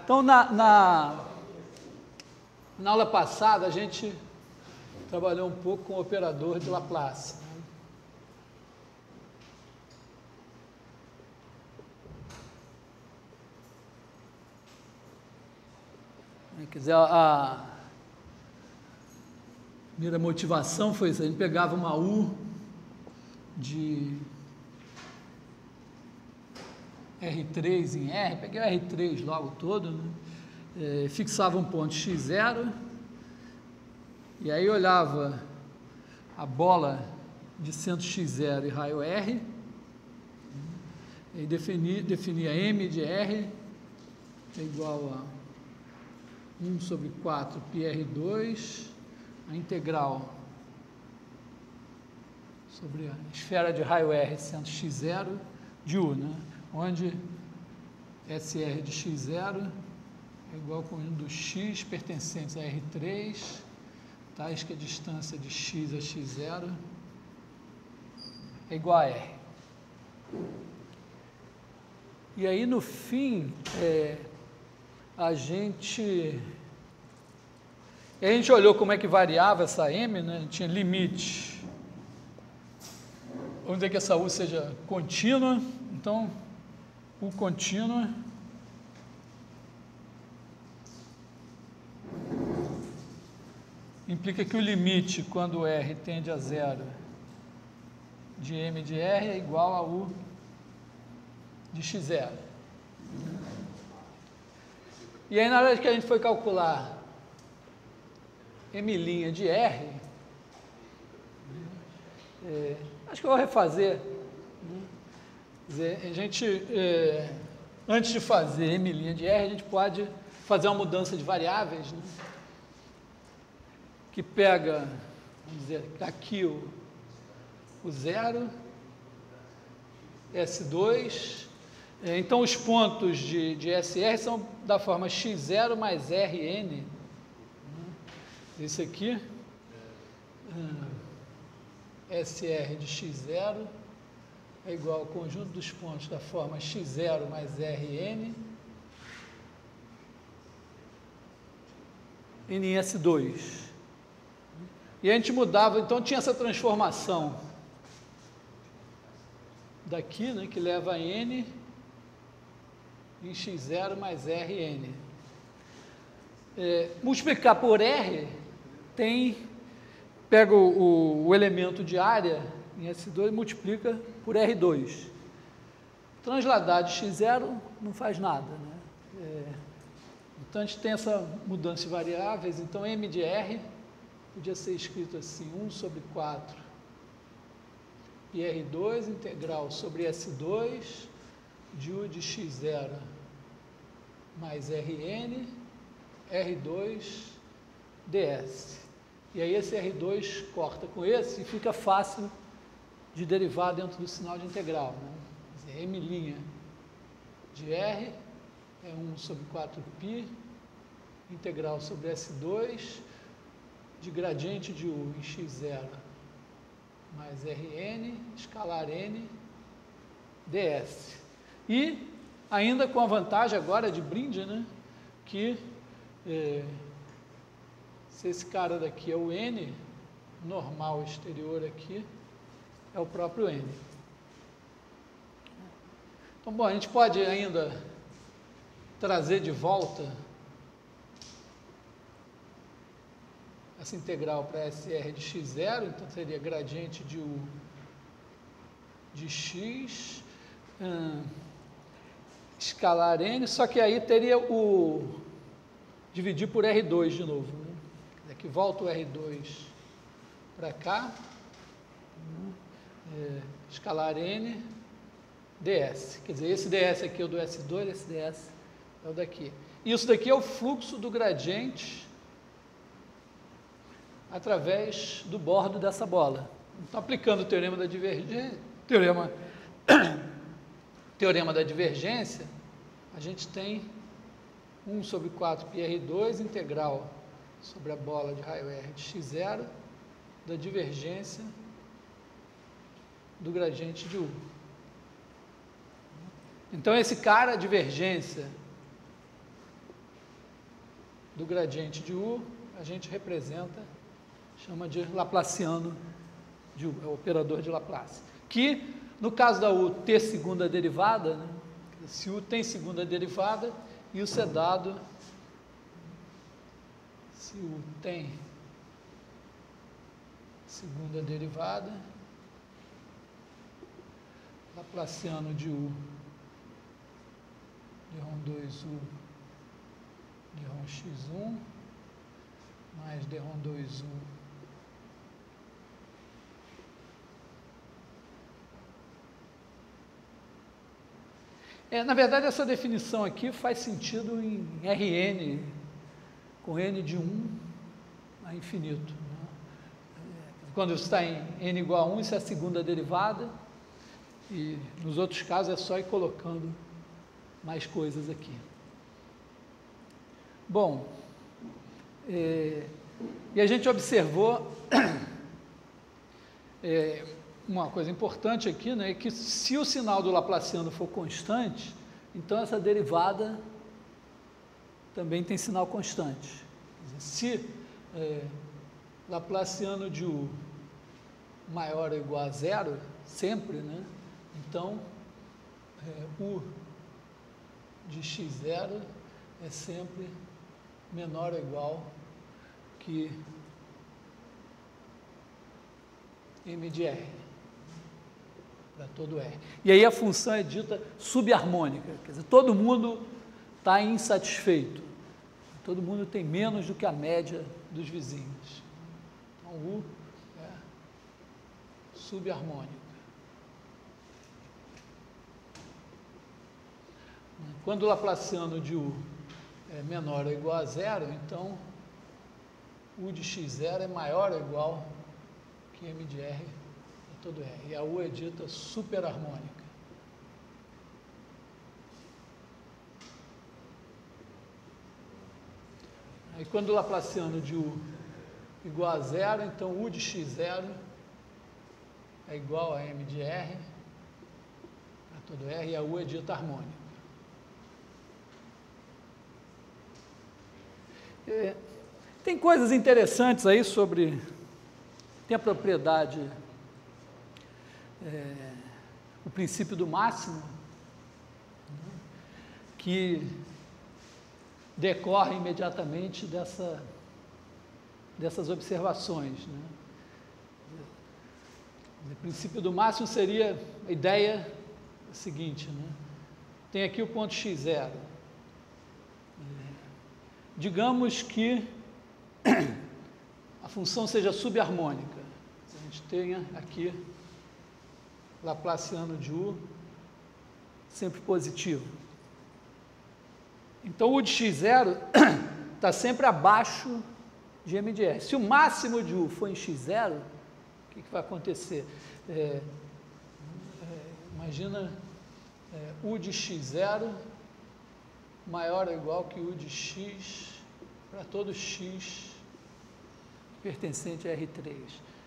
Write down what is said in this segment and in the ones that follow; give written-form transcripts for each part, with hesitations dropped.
Então, na aula passada, a gente trabalhou um pouco com o operador de Laplace. Quer dizer, a primeira motivação foi isso: a gente pegava uma U de R3 em R, peguei o R3 logo todo, né? Fixava um ponto x0, e aí olhava a bola de centro x0 e raio R, e definia M de R é igual a 1 sobre 4 πr2, a integral sobre a esfera de raio R centro x0 de U, né? Onde SR de x0 é igual ao conjunto dos x pertencentes a R3, tais que a distância de x a x0 é igual a R. E aí, no fim, a gente olhou como é que variava essa M, né? Tinha limite. Vamos dizer que essa U seja contínua, então U contínua implica que o limite, quando R tende a zero, de M de R é igual a U de x0. E aí, na hora que a gente foi calcular M' de R, acho que eu vou refazer. Quer dizer, a gente, antes de fazer M' de R, a gente pode fazer uma mudança de variáveis, né? Que pega, vamos dizer, aqui o zero, S2, então os pontos de SR são da forma x0 mais Rn, esse aqui, SR de x0 é igual ao conjunto dos pontos da forma x0 mais Rn em S2. E a gente mudava, então tinha essa transformação daqui, né, que leva a N em x0 mais Rn. Multiplicar por R pega o elemento de área em S2 e multiplica por R2. Transladar de x0 não faz nada, né? Então a gente tem essa mudança de variáveis, então M de R podia ser escrito assim, 1 sobre 4 πr2 integral sobre S2 de U de x0 mais Rn, R2 ds. E aí esse R2 corta com esse e fica fácil de derivar dentro do sinal de integral, né? Quer dizer, M' de R é 1 sobre 4π integral sobre S2 de gradiente de U em x0 mais Rn, escalar n, ds. E ainda com a vantagem agora de brinde, né, que se esse cara daqui é o n, normal exterior aqui, é o próprio n. Então, bom, a gente pode ainda trazer de volta essa integral para SR de x0, então seria gradiente de U de x, escalar n, só que aí teria o dividir por R2 de novo, né? Aqui volta o R2 para cá, escalar n, ds. Quer dizer, esse ds aqui é o do S2, esse ds é o daqui. Isso daqui é o fluxo do gradiente através do bordo dessa bola. Então, aplicando o teorema da divergência, teorema da divergência, a gente tem 1 sobre 4 πr2 integral sobre a bola de raio R de x0 da divergência do gradiente de U. Então, esse cara, a divergência do gradiente de U, a gente representa, chama de Laplaciano de U, é o operador de Laplace. Que, no caso da U ter segunda derivada, né, se U tem segunda derivada, isso é dado, se U tem segunda derivada, Laplaciano de U, de ROM 2U, de ROM x1, mais de ROM 2U, na verdade, essa definição aqui faz sentido em Rn, com n de 1 a infinito. Né? Quando está em n igual a 1, isso é a segunda derivada, e nos outros casos é só ir colocando mais coisas aqui. Bom, e a gente observou uma coisa importante aqui, né, é que se o sinal do Laplaciano for constante, então essa derivada também tem sinal constante. Se Laplaciano de U maior ou igual a zero, sempre, né, então U de x0 é sempre menor ou igual que m de R, para todo R. E aí a função é dita subharmônica, quer dizer, todo mundo está insatisfeito, todo mundo tem menos do que a média dos vizinhos. Então, U é subharmônica. Quando o Laplaciano de U é menor ou igual a zero, então U de x0 é maior ou igual que m de R é todo R. E a U é dita superharmônica. Aí quando o Laplaciano de U igual a zero, então U de x0 é igual a m de R é todo R, e a U é dita harmônica. Tem coisas interessantes aí sobre, tem a propriedade, o princípio do máximo, né, que decorre imediatamente dessas observações. Né? O princípio do máximo seria a ideia seguinte, né? Tem aqui o ponto x0. Digamos que a função seja subharmônica. A gente tenha aqui Laplaciano de U sempre positivo. Então, U de x0 está sempre abaixo de m de R. Se o máximo de U for em x0, o que vai acontecer? Imagina U de x0 maior ou igual que U de x para todo x pertencente a R3.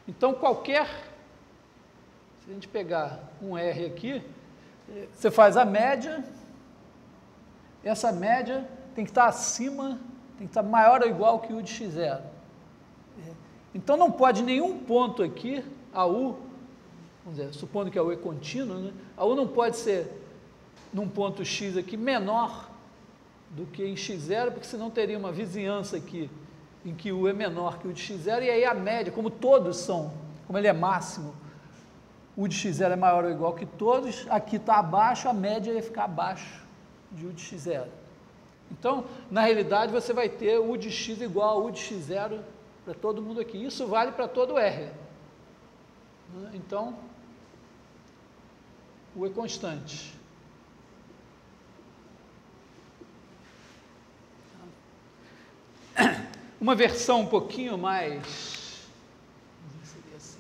Então, se a gente pegar um R aqui, você faz a média, essa média tem que estar acima, tem que estar maior ou igual que U de x0. Então, não pode nenhum ponto aqui, a U, vamos dizer, supondo que a U é contínua, né? A U não pode ser, num ponto x aqui, menor do que em x0, porque senão teria uma vizinhança aqui, em que U é menor que U de x0, e aí a média, como todos são, como ele é máximo, U de x0 é maior ou igual que todos, aqui está abaixo, a média ia ficar abaixo de U de x0. Então, na realidade, você vai ter U de x igual a U de x0 para todo mundo aqui. Isso vale para todo R. Então, U é constante. Uma versão um pouquinho mais, seria assim,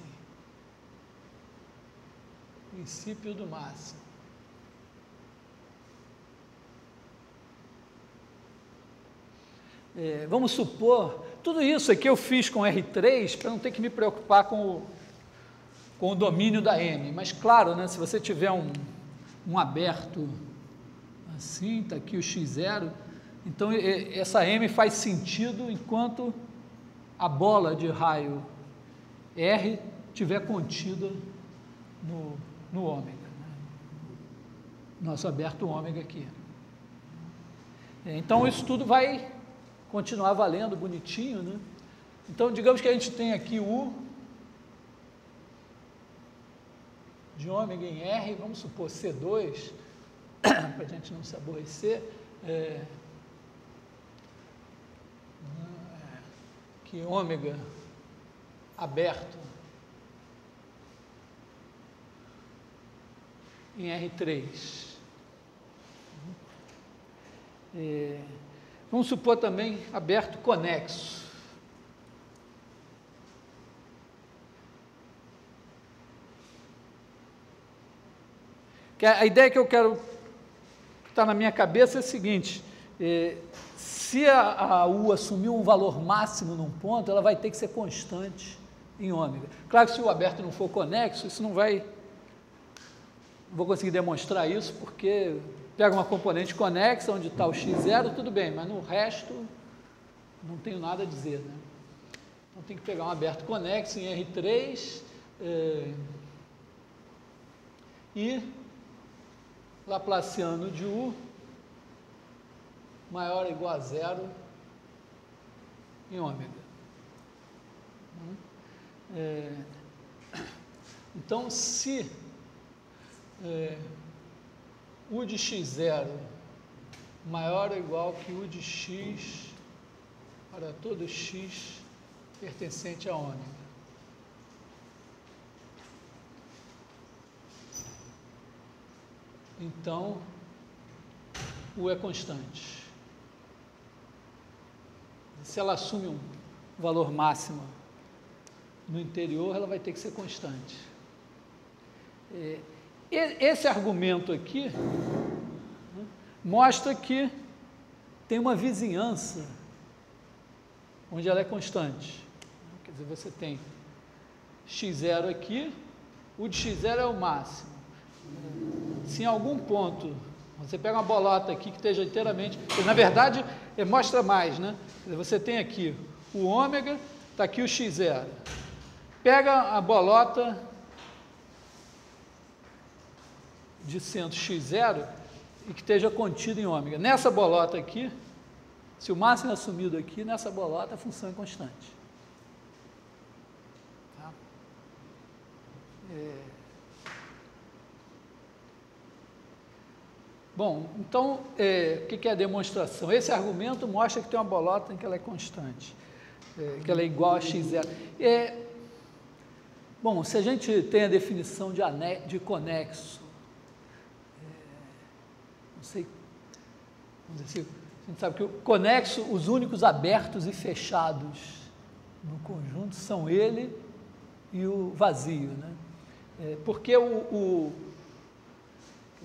princípio do máximo. Vamos supor, tudo isso aqui eu fiz com R3 para não ter que me preocupar com o domínio da M, mas claro, né, se você tiver um aberto assim, está aqui o x0, Então, essa M faz sentido enquanto a bola de raio R estiver contida no ômega, né? Nosso aberto ômega aqui. Então, isso tudo vai continuar valendo bonitinho, né? Então, digamos que a gente tem aqui U de ômega em R, vamos supor C2, para a gente não se aborrecer, que ômega aberto em R3. Vamos supor também aberto conexo. Que a ideia que eu quero, que está na minha cabeça, é a seguinte: se a U assumir um valor máximo num ponto, ela vai ter que ser constante em ômega. Claro que se o aberto não for conexo, isso não vou conseguir demonstrar isso, porque pega uma componente conexa, onde está o x0, tudo bem, mas no resto não tenho nada a dizer, né? Então tem que pegar um aberto conexo em R3 e Laplaciano de U maior ou igual a zero em ômega. Então, se U de x0 maior ou igual que U de x para todo x pertencente a ômega, então U é constante. Se ela assume um valor máximo no interior, ela vai ter que ser constante. Esse argumento aqui, né, mostra que tem uma vizinhança onde ela é constante. Quer dizer, você tem x0 aqui, o de x0 é o máximo. Se em algum ponto você pega uma bolota aqui que esteja inteiramente... Na verdade, mostra mais, né? Você tem aqui o ômega, está aqui o x0. Pega a bolota de centro x0 e que esteja contida em ômega. Nessa bolota aqui, se o máximo é assumido aqui, nessa bolota a função é constante. Tá? Bom, então, o que é a demonstração? Esse argumento mostra que tem uma bolota em que ela é constante, que ela é igual a x0. Bom, se a gente tem a definição de conexo, não sei, vamos dizer assim, a gente sabe que o conexo, os únicos abertos e fechados no conjunto são ele e o vazio, né? Porque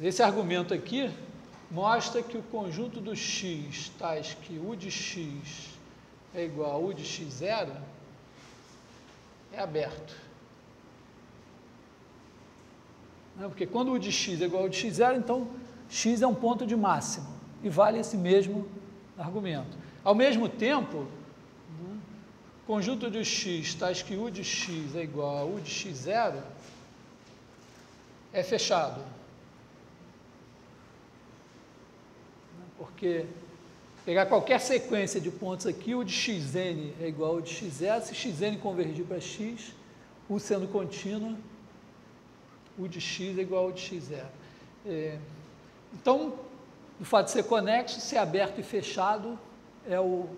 esse argumento aqui mostra que o conjunto dos x, tais que U de x é igual a U de x0, é aberto. Porque quando U de x é igual a U de x0, então x é um ponto de máximo, e vale esse mesmo argumento. Ao mesmo tempo, o conjunto dos x, tais que U de x é igual a U de x0, é fechado. Porque pegar qualquer sequência de pontos aqui, U de xn é igual a U de x0, se xn convergir para x, U sendo contínua, U de x é igual a U de x0. Então, o fato de ser conexo, ser aberto e fechado, é o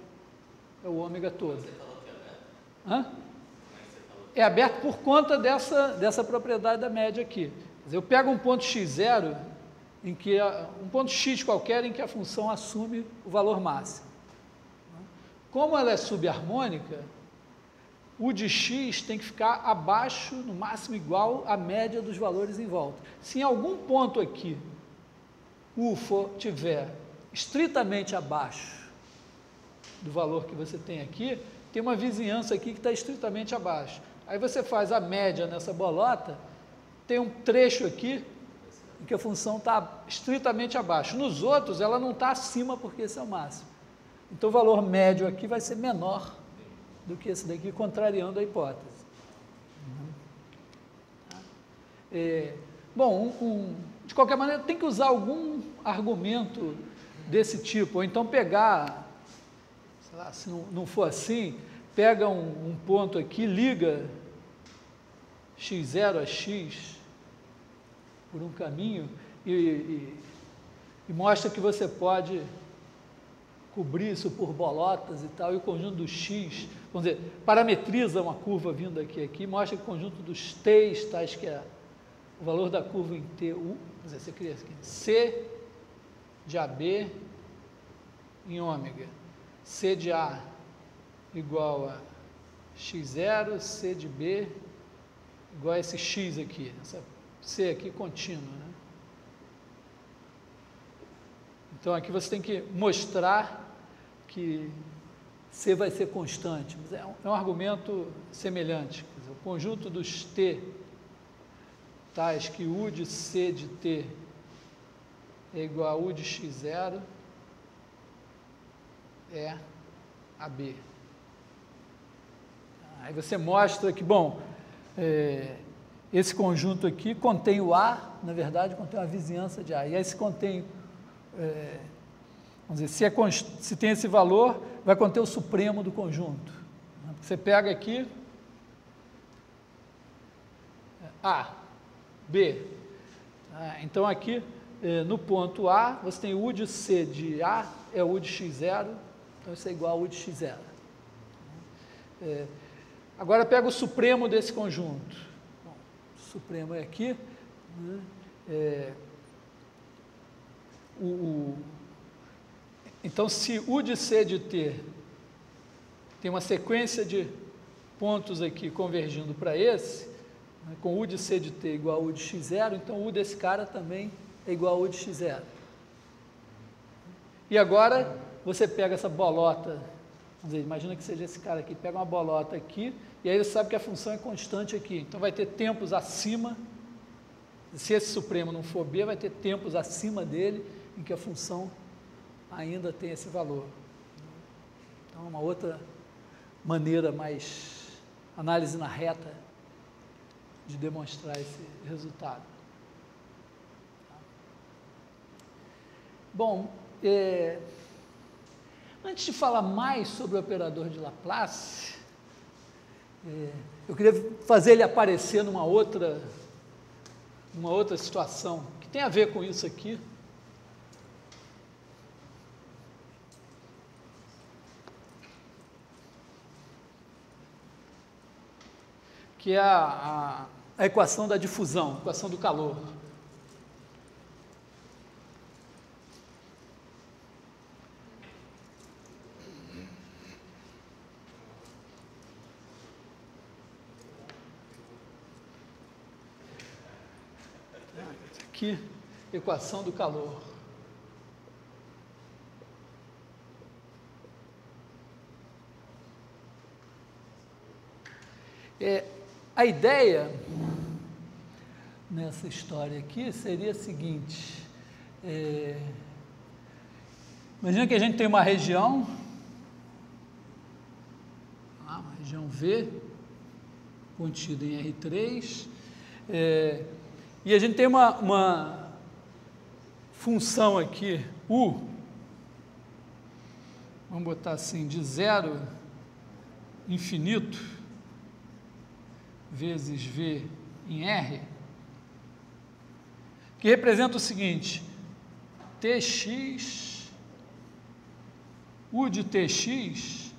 ômega todo. Você falou que é aberto? Hã? É aberto por conta dessa propriedade da média aqui. Quer dizer, eu pego um ponto x0, em que um ponto x qualquer em que a função assume o valor máximo. Como ela é subharmônica, U de x tem que ficar abaixo, no máximo igual, à média dos valores em volta. Se em algum ponto aqui U tiver estritamente abaixo do valor que você tem aqui, tem uma vizinhança aqui que está estritamente abaixo. Aí você faz a média nessa bolota, tem um trecho aqui em que a função está estritamente abaixo. Nos outros, ela não está acima porque esse é o máximo. Então o valor médio aqui vai ser menor do que esse daqui, contrariando a hipótese. Bom, de qualquer maneira, tem que usar algum argumento desse tipo, ou então pegar, sei lá, se não for assim, pega um ponto aqui, liga x0 a x por um caminho e mostra que você pode cobrir isso por bolotas e tal, e o conjunto dos x, vamos dizer, parametriza uma curva vindo aqui, mostra que o conjunto dos t's, tais que é o valor da curva em t, você cria aqui, c de AB em ômega, c de A igual a x0, c de B igual a esse x aqui, essa c aqui contínua, né? Então aqui você tem que mostrar que C vai ser constante, mas é um argumento semelhante. Quer dizer, o conjunto dos T, tais que U de C de T é igual a U de x0, é AB. Aí você mostra que, bom, esse conjunto aqui contém o A, na verdade, contém uma vizinhança de A. E aí se contém, vamos dizer, se tem esse valor, vai conter o supremo do conjunto. Você pega aqui A, B. Então aqui, no ponto A, você tem U de C de A, é U de x0, então isso é igual a U de x0. Agora pega o supremo desse conjunto. Bom, o supremo é aqui, né? Então, se U de C de T tem uma sequência de pontos aqui convergindo para esse, né, com U de C de T igual a U de x0, então U desse cara também é igual a U de x0. E agora você pega essa bolota, vamos dizer, imagina que seja esse cara aqui, pega uma bolota aqui, e aí você sabe que a função é constante aqui, então vai ter tempos acima, se esse supremo não for B, vai ter tempos acima dele, em que a função ainda tem esse valor. Então, uma outra maneira mais, análise na reta, de demonstrar esse resultado. Bom, antes de falar mais sobre o operador de Laplace, eu queria fazer ele aparecer numa outra situação, que tem a ver com isso aqui. Que é a equação da difusão, a equação do calor. Aqui, equação do calor. A ideia nessa história aqui seria a seguinte, imagina que a gente tem uma região, uma região V, contida em R3, e a gente tem uma função aqui, U, vamos botar assim, de 0 infinito, vezes V em R, que representa o seguinte, Tx, U de Tx,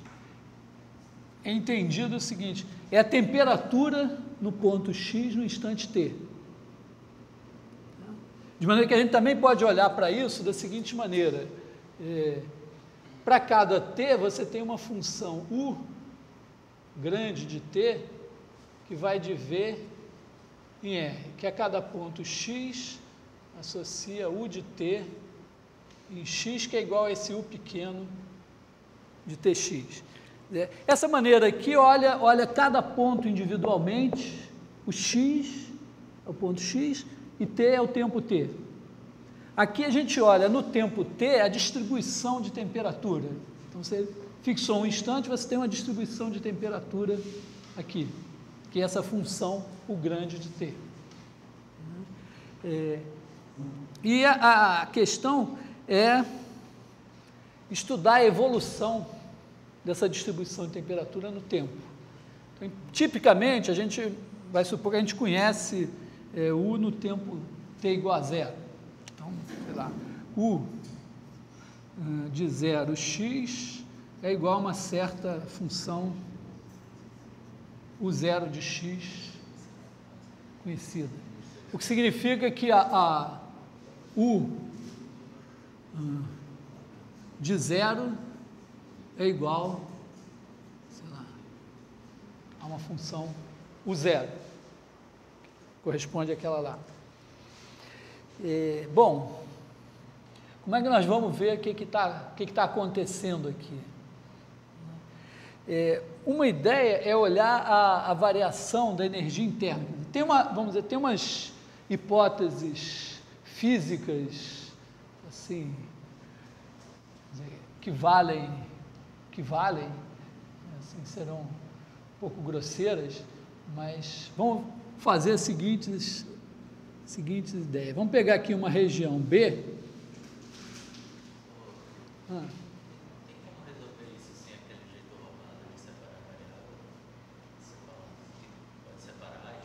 é entendido o seguinte, é a temperatura no ponto X no instante T. De maneira que a gente também pode olhar para isso da seguinte maneira, para cada T você tem uma função U grande de T, que vai de V em R, que a cada ponto X associa U de T em X, que é igual a esse U pequeno de Tx. Essa maneira aqui, olha cada ponto individualmente, o X é o ponto X e T é o tempo T. Aqui a gente olha no tempo T a distribuição de temperatura. Então, você fixou um instante, você tem uma distribuição de temperatura aqui, que é essa função, o grande de T. E a questão é estudar a evolução dessa distribuição de temperatura no tempo. Então, tipicamente, a gente vai supor que a gente conhece U no tempo T igual a zero. Então, sei lá, U de 0x é igual a uma certa função U0 de x conhecida. O que significa que a U de 0 é igual, sei lá, a uma função U0, corresponde àquela lá. Bom, como é que nós vamos ver o que está acontecendo aqui? Uma ideia é olhar a variação da energia interna. Vamos dizer, tem umas hipóteses físicas, assim, que valem, assim, serão um pouco grosseiras, mas vamos fazer as seguintes ideias. Vamos pegar aqui uma região B. Tem como resolver isso sem aquele jeito roubado de separar a variável? Você fala que pode separar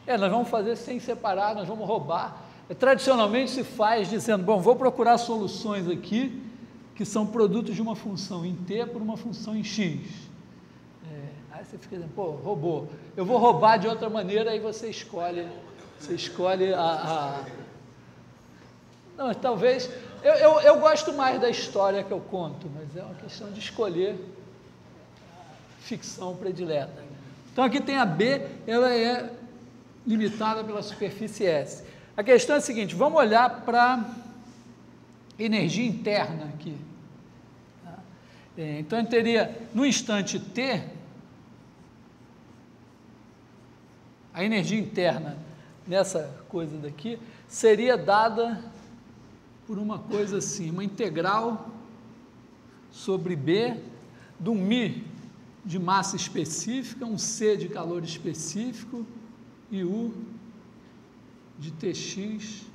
x. Nós vamos fazer sem separar, nós vamos roubar. Tradicionalmente se faz dizendo, bom, vou procurar soluções aqui que são produtos de uma função em t por uma função em x. Aí você fica dizendo, pô, roubou. Eu vou roubar de outra maneira, aí você escolhe Não, talvez... Eu gosto mais da história que eu conto, mas é uma questão de escolher a ficção predileta. Então aqui tem a B, ela é limitada pela superfície S. A questão é a seguinte, vamos olhar para energia interna aqui. Então, eu teria, no instante T, a energia interna nessa coisa daqui seria dada por uma coisa assim, uma integral sobre B de um μ de massa específica, um C de calor específico e U de Tx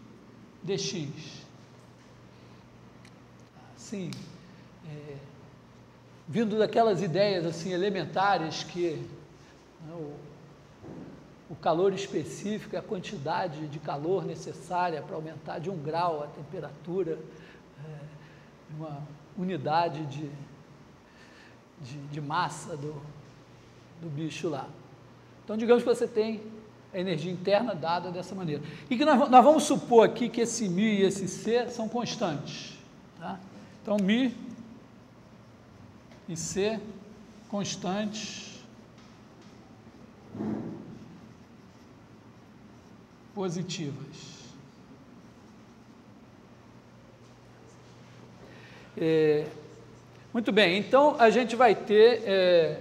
dx. Assim, vindo daquelas ideias assim elementares que o calor específico é a quantidade de calor necessária para aumentar de 1 grau a temperatura, uma unidade de massa do bicho lá. Então, digamos que você tem a energia interna dada dessa maneira. E que nós vamos supor aqui que esse μ e esse C são constantes. Tá? Então, μ e C constantes positivas. Muito bem, então a gente vai ter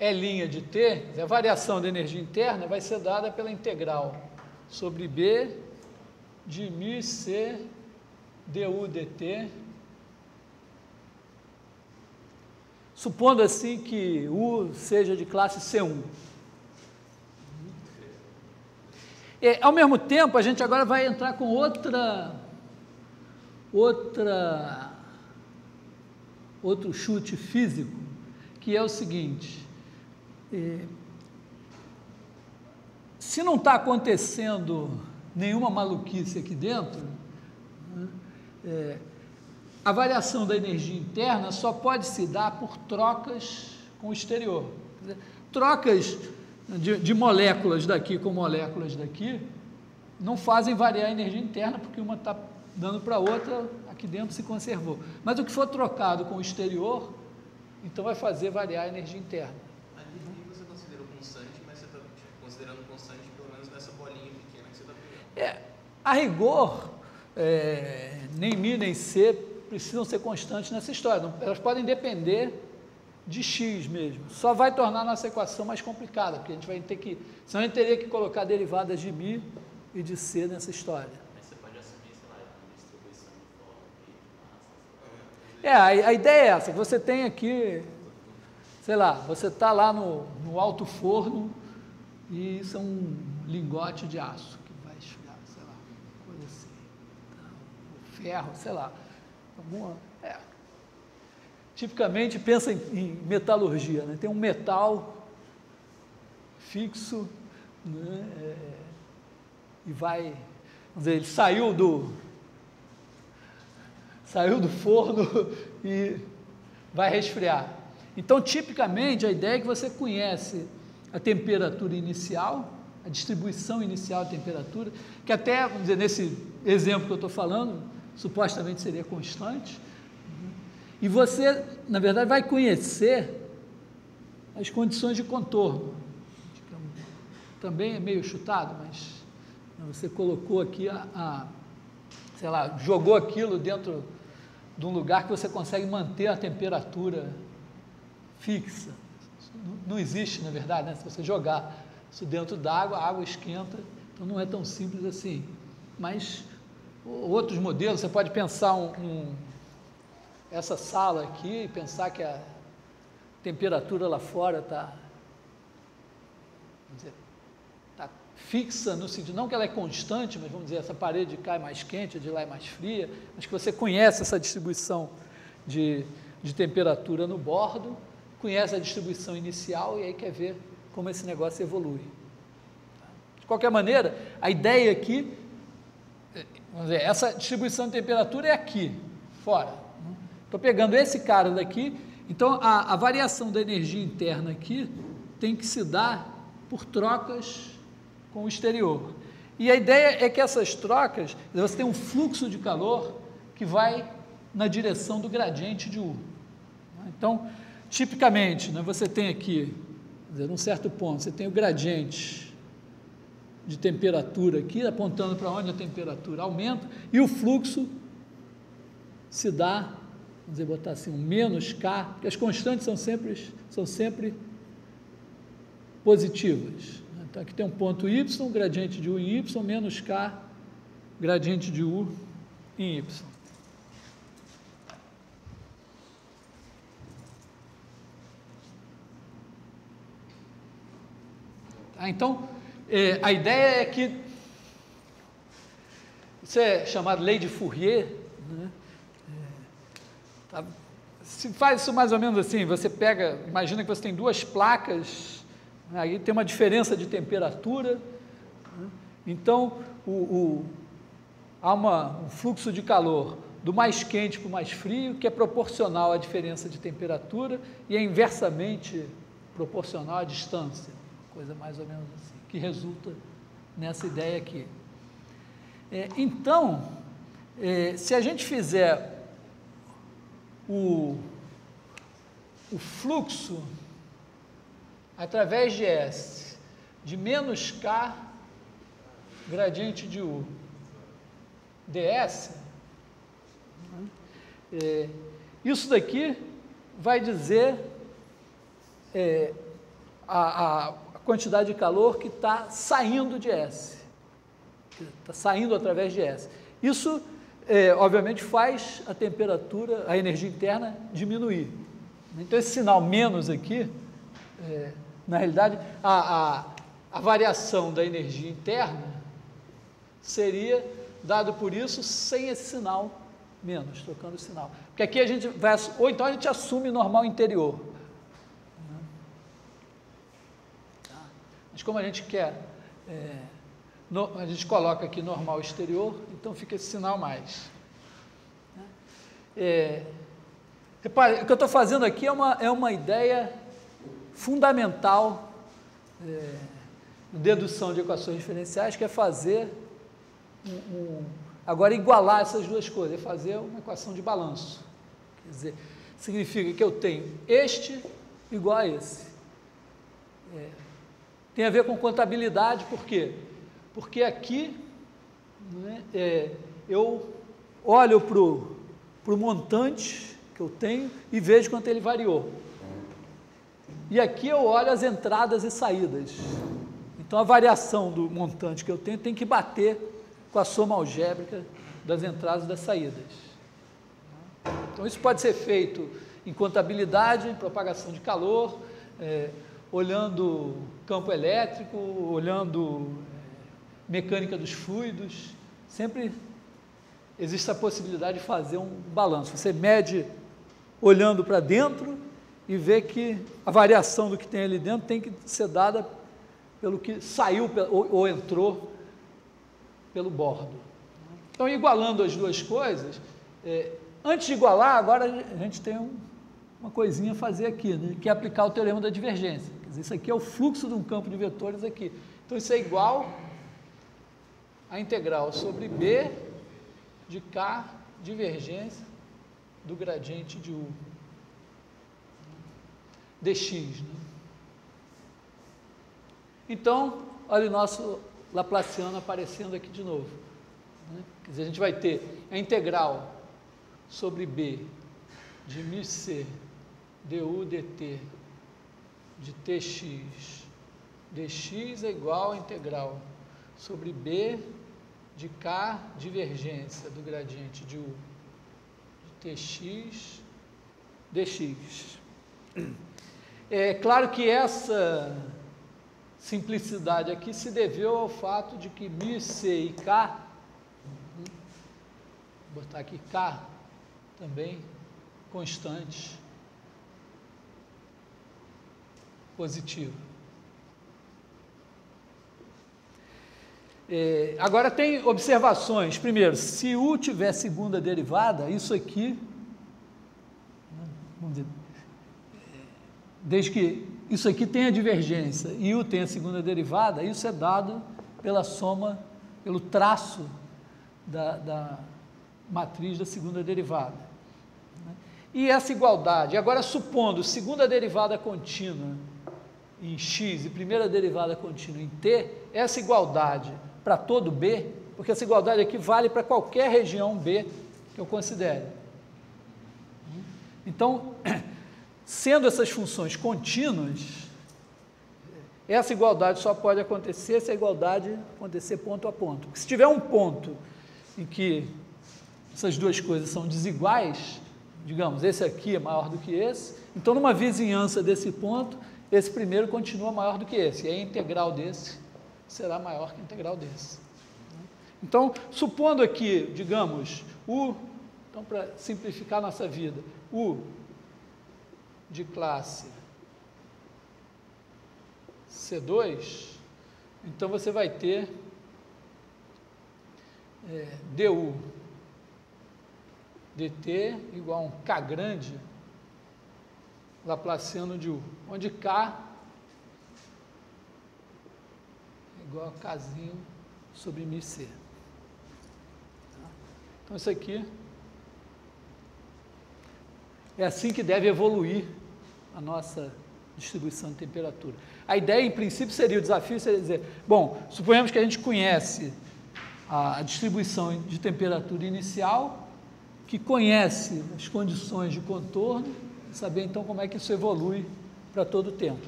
E' de T, a variação da energia interna vai ser dada pela integral sobre B de μ C du dt, supondo assim que U seja de classe C1. Ao mesmo tempo, a gente agora vai entrar com outro chute físico, que é o seguinte, se não está acontecendo nenhuma maluquice aqui dentro, a variação da energia interna só pode se dar por trocas com o exterior. Trocas de moléculas daqui com moléculas daqui não fazem variar a energia interna, porque uma está dando para a outra, aqui dentro se conservou. Mas o que for trocado com o exterior, então vai fazer variar a energia interna. Ali você considera constante, mas você está considerando constante pelo menos nessa bolinha pequena que você está pegando. A rigor, nem μ nem C precisam ser constantes nessa história, elas podem depender de x mesmo, só vai tornar a nossa equação mais complicada, porque a gente vai ter que, senão a gente teria que colocar derivadas de μ e de C nessa história. Mas você pode assumir, sei lá, A ideia é essa, que você tem aqui, sei lá, você está lá no alto forno e isso é um lingote de aço que vai esfriar, sei lá, coisa assim. Então, ferro, sei lá. Tipicamente pensa em metalurgia, né? Tem um metal fixo, né? E vai, vamos dizer, ele saiu do forno e vai resfriar. Então, tipicamente, a ideia é que você conhece a temperatura inicial, a distribuição inicial de temperatura, que até, vamos dizer, nesse exemplo que eu estou falando, supostamente seria constante, e você, na verdade, vai conhecer as condições de contorno. Também é meio chutado, mas você colocou aqui sei lá, jogou aquilo dentro de um lugar que você consegue manter a temperatura fixa. Isso não existe, na verdade, né? Se você jogar isso dentro d'água, a água esquenta, então não é tão simples assim. Mas outros modelos, você pode pensar essa sala aqui e pensar que a temperatura lá fora está fixa no sentido, não que ela é constante, mas vamos dizer, essa parede de cá é mais quente, a de lá é mais fria, mas que você conhece essa distribuição de temperatura no bordo, conhece a distribuição inicial e aí quer ver como esse negócio evolui. De qualquer maneira, a ideia aqui, vamos dizer, essa distribuição de temperatura é aqui, fora. Estou pegando esse cara daqui, então a variação da energia interna aqui tem que se dar por trocas com o exterior. E a ideia é que essas trocas, você tem um fluxo de calor que vai na direção do gradiente de U. Então, tipicamente, né, você tem aqui, num certo ponto, você tem o gradiente de temperatura aqui, apontando para onde a temperatura aumenta, e o fluxo se dá, vamos dizer, botar assim, um menos K, porque as constantes são sempre positivas. Então, aqui tem um ponto Y, gradiente de U em Y, menos K, gradiente de U em Y. Então, a ideia é que, isso é chamado lei de Fourier, né? Se faz isso mais ou menos assim, você pega, imagina que você tem duas placas, aí tem uma diferença de temperatura, né? Então há um fluxo de calor do mais quente para o mais frio, que é proporcional à diferença de temperatura e é inversamente proporcional à distância, coisa mais ou menos assim, que resulta nessa ideia aqui. Então, se a gente fizer o fluxo através de S, de menos K, gradiente de U, ds, isso daqui vai dizer a quantidade de calor que está saindo de S, que está saindo através de S. Isso, obviamente, faz a temperatura, a energia interna diminuir. Então, esse sinal menos aqui, na realidade, a variação da energia interna seria dado por isso sem esse sinal menos, trocando o sinal. Porque aqui a gente vai, ou então a gente assume normal interior. Mas como a gente quer, a gente coloca aqui normal exterior, então fica esse sinal mais. Repare, o que eu estou fazendo aqui é uma ideia fundamental na dedução de equações diferenciais, que é fazer agora igualar essas duas coisas, é fazer uma equação de balanço. Quer dizer, significa que eu tenho este igual a esse. Tem a ver com contabilidade, por quê? Porque aqui, né, eu olho para o montante que eu tenho e vejo quanto ele variou. E aqui eu olho as entradas e saídas. Então, a variação do montante que eu tenho tem que bater com a soma algébrica das entradas e das saídas. Então, isso pode ser feito em contabilidade, em propagação de calor, olhando campo elétrico, olhando mecânica dos fluidos, sempre existe a possibilidade de fazer um balanço. Você mede olhando para dentro e vê que a variação do que tem ali dentro tem que ser dada pelo que saiu ou entrou pelo bordo. Então, igualando as duas coisas, antes de igualar, agora a gente tem uma coisinha a fazer aqui, né, que é aplicar o teorema da divergência. Quer dizer, isso aqui é o fluxo de um campo de vetores aqui. Então, isso é igual a integral sobre B de K divergência do gradiente de U dx. Né? Então, olha o nosso Laplaciano aparecendo aqui de novo. Né? Quer dizer, a gente vai ter a integral sobre B de μc du dt de tx dx é igual a integral sobre B de K divergência do gradiente de U de tx dx. É claro que essa simplicidade aqui se deveu ao fato de que μc e K, vou botar aqui K também, constantes, positivo. Agora tem observações. Primeiro, se U tiver segunda derivada, isso aqui, vamos dizer, desde que isso aqui tenha divergência e U tenha segunda derivada, isso é dado pela soma, pelo traço da matriz da segunda derivada. E essa igualdade, agora supondo segunda derivada contínua em x e primeira derivada contínua em t, essa igualdade para todo B, porque essa igualdade aqui vale para qualquer região B que eu considere. Então, sendo essas funções contínuas, essa igualdade só pode acontecer se a igualdade acontecer ponto a ponto. Porque se tiver um ponto em que essas duas coisas são desiguais, digamos, esse aqui é maior do que esse, então numa vizinhança desse ponto, esse primeiro continua maior do que esse, e a integral desse será maior que a integral desse. Então, supondo aqui, digamos, U, então para simplificar nossa vida, U de classe C2, então você vai ter du dt igual a um K grande Laplaciano de U, onde K é igual a Kzinho sobre μc. Então, isso aqui é assim que deve evoluir a nossa distribuição de temperatura. A ideia, em princípio, seria, o desafio seria dizer, bom, suponhamos que a gente conhece a distribuição de temperatura inicial, que conhece as condições de contorno, saber então como é que isso evolui para todo o tempo.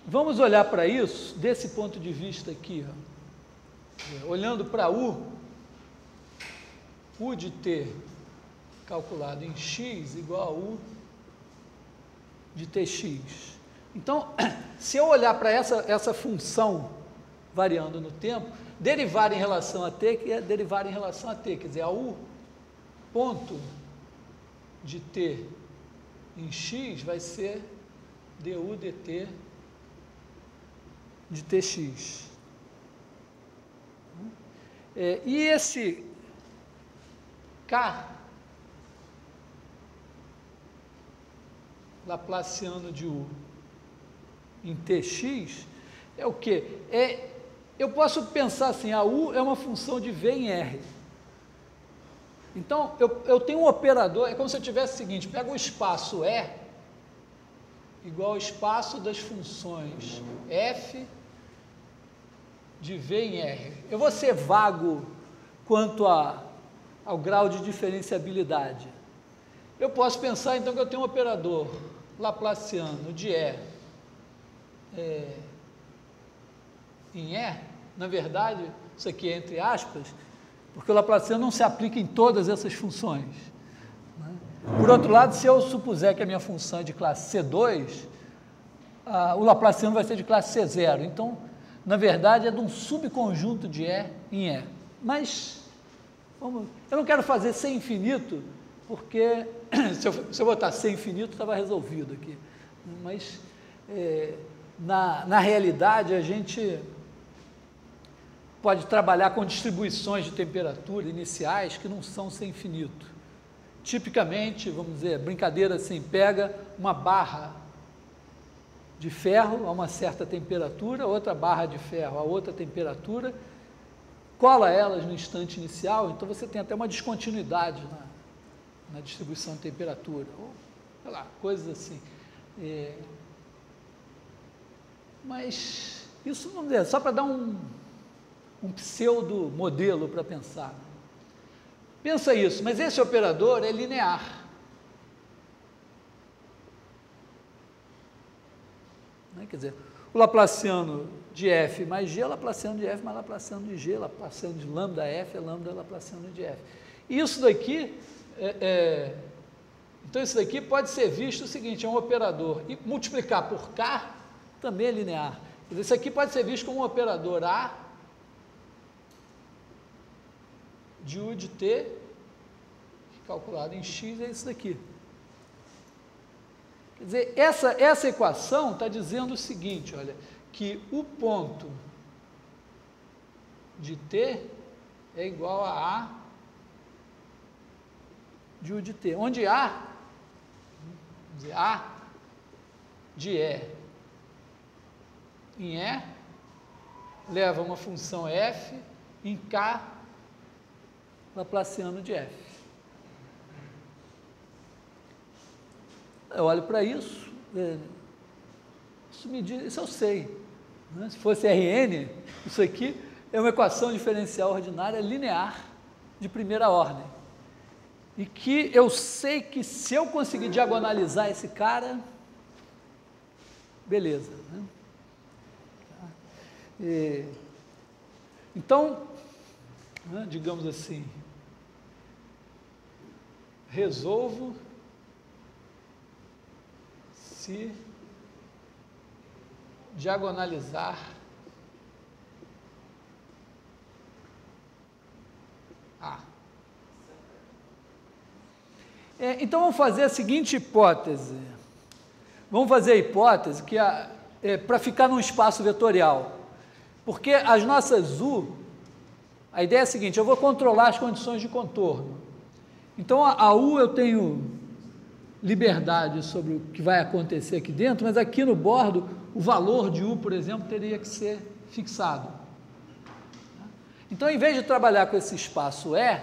Vamos olhar para isso desse ponto de vista aqui, ó. Olhando para U de t calculado em x igual a U de tx. Então, se eu olhar para essa função variando no tempo, derivar em relação a t, que é derivar em relação a t, quer dizer, a U ponto de t em x vai ser du dt de tx. E esse K Laplaciano de U em tx é o quê? Eu posso pensar assim, a U é uma função de V em R. Então, eu tenho um operador, é como se eu tivesse o seguinte, pega o espaço E igual ao espaço das funções F de V em R. Eu vou ser vago quanto ao grau de diferenciabilidade. Eu posso pensar, então, que eu tenho um operador Laplaciano de em E, na verdade, isso aqui é entre aspas, porque o laplaciano não se aplica em todas essas funções. Por outro lado, se eu supuser que a minha função é de classe C2, o laplaciano vai ser de classe C0. Então, na verdade, é de um subconjunto de E em E. Mas, eu não quero fazer C infinito, porque se eu botar C infinito, estava resolvido aqui. Mas, na realidade, a gente pode trabalhar com distribuições de temperatura iniciais que não são C infinito. Tipicamente, vamos dizer, brincadeira assim, pega uma barra de ferro a uma certa temperatura, outra barra de ferro a outra temperatura, cola elas no instante inicial, então você tem até uma descontinuidade na distribuição de temperatura, ou, sei lá, coisas assim. Mas isso, vamos dizer, só para dar um pseudo modelo para pensar. Pensa isso, mas esse operador é linear. Quer dizer, o laplaciano de f mais g é laplaciano de f mais laplaciano de g, laplaciano de lambda f é lambda laplaciano de f. E isso daqui, então isso daqui pode ser visto o seguinte, é um operador, e multiplicar por k também é linear. Quer dizer, isso aqui pode ser visto como um operador A de U de T, calculado em x, é isso daqui. Quer dizer, essa equação está dizendo o seguinte, olha, que o ponto de T é igual a A de U de T, onde A, vamos dizer, A de E em E leva uma função f em K laplaciano de f. Eu olho para isso, isso eu sei. Né? Se fosse Rn, isso aqui é uma equação diferencial ordinária linear de primeira ordem. E que eu sei que se eu conseguir diagonalizar esse cara, beleza. Né? Então, né, digamos assim, resolvo se diagonalizar A. Então, vamos fazer a seguinte hipótese. Vamos fazer a hipótese que, para ficar num espaço vetorial, porque as nossas U, a ideia é a seguinte, eu vou controlar as condições de contorno. Então, a U eu tenho liberdade sobre o que vai acontecer aqui dentro, mas aqui no bordo, o valor de U, por exemplo, teria que ser fixado. Então, em vez de trabalhar com esse espaço E,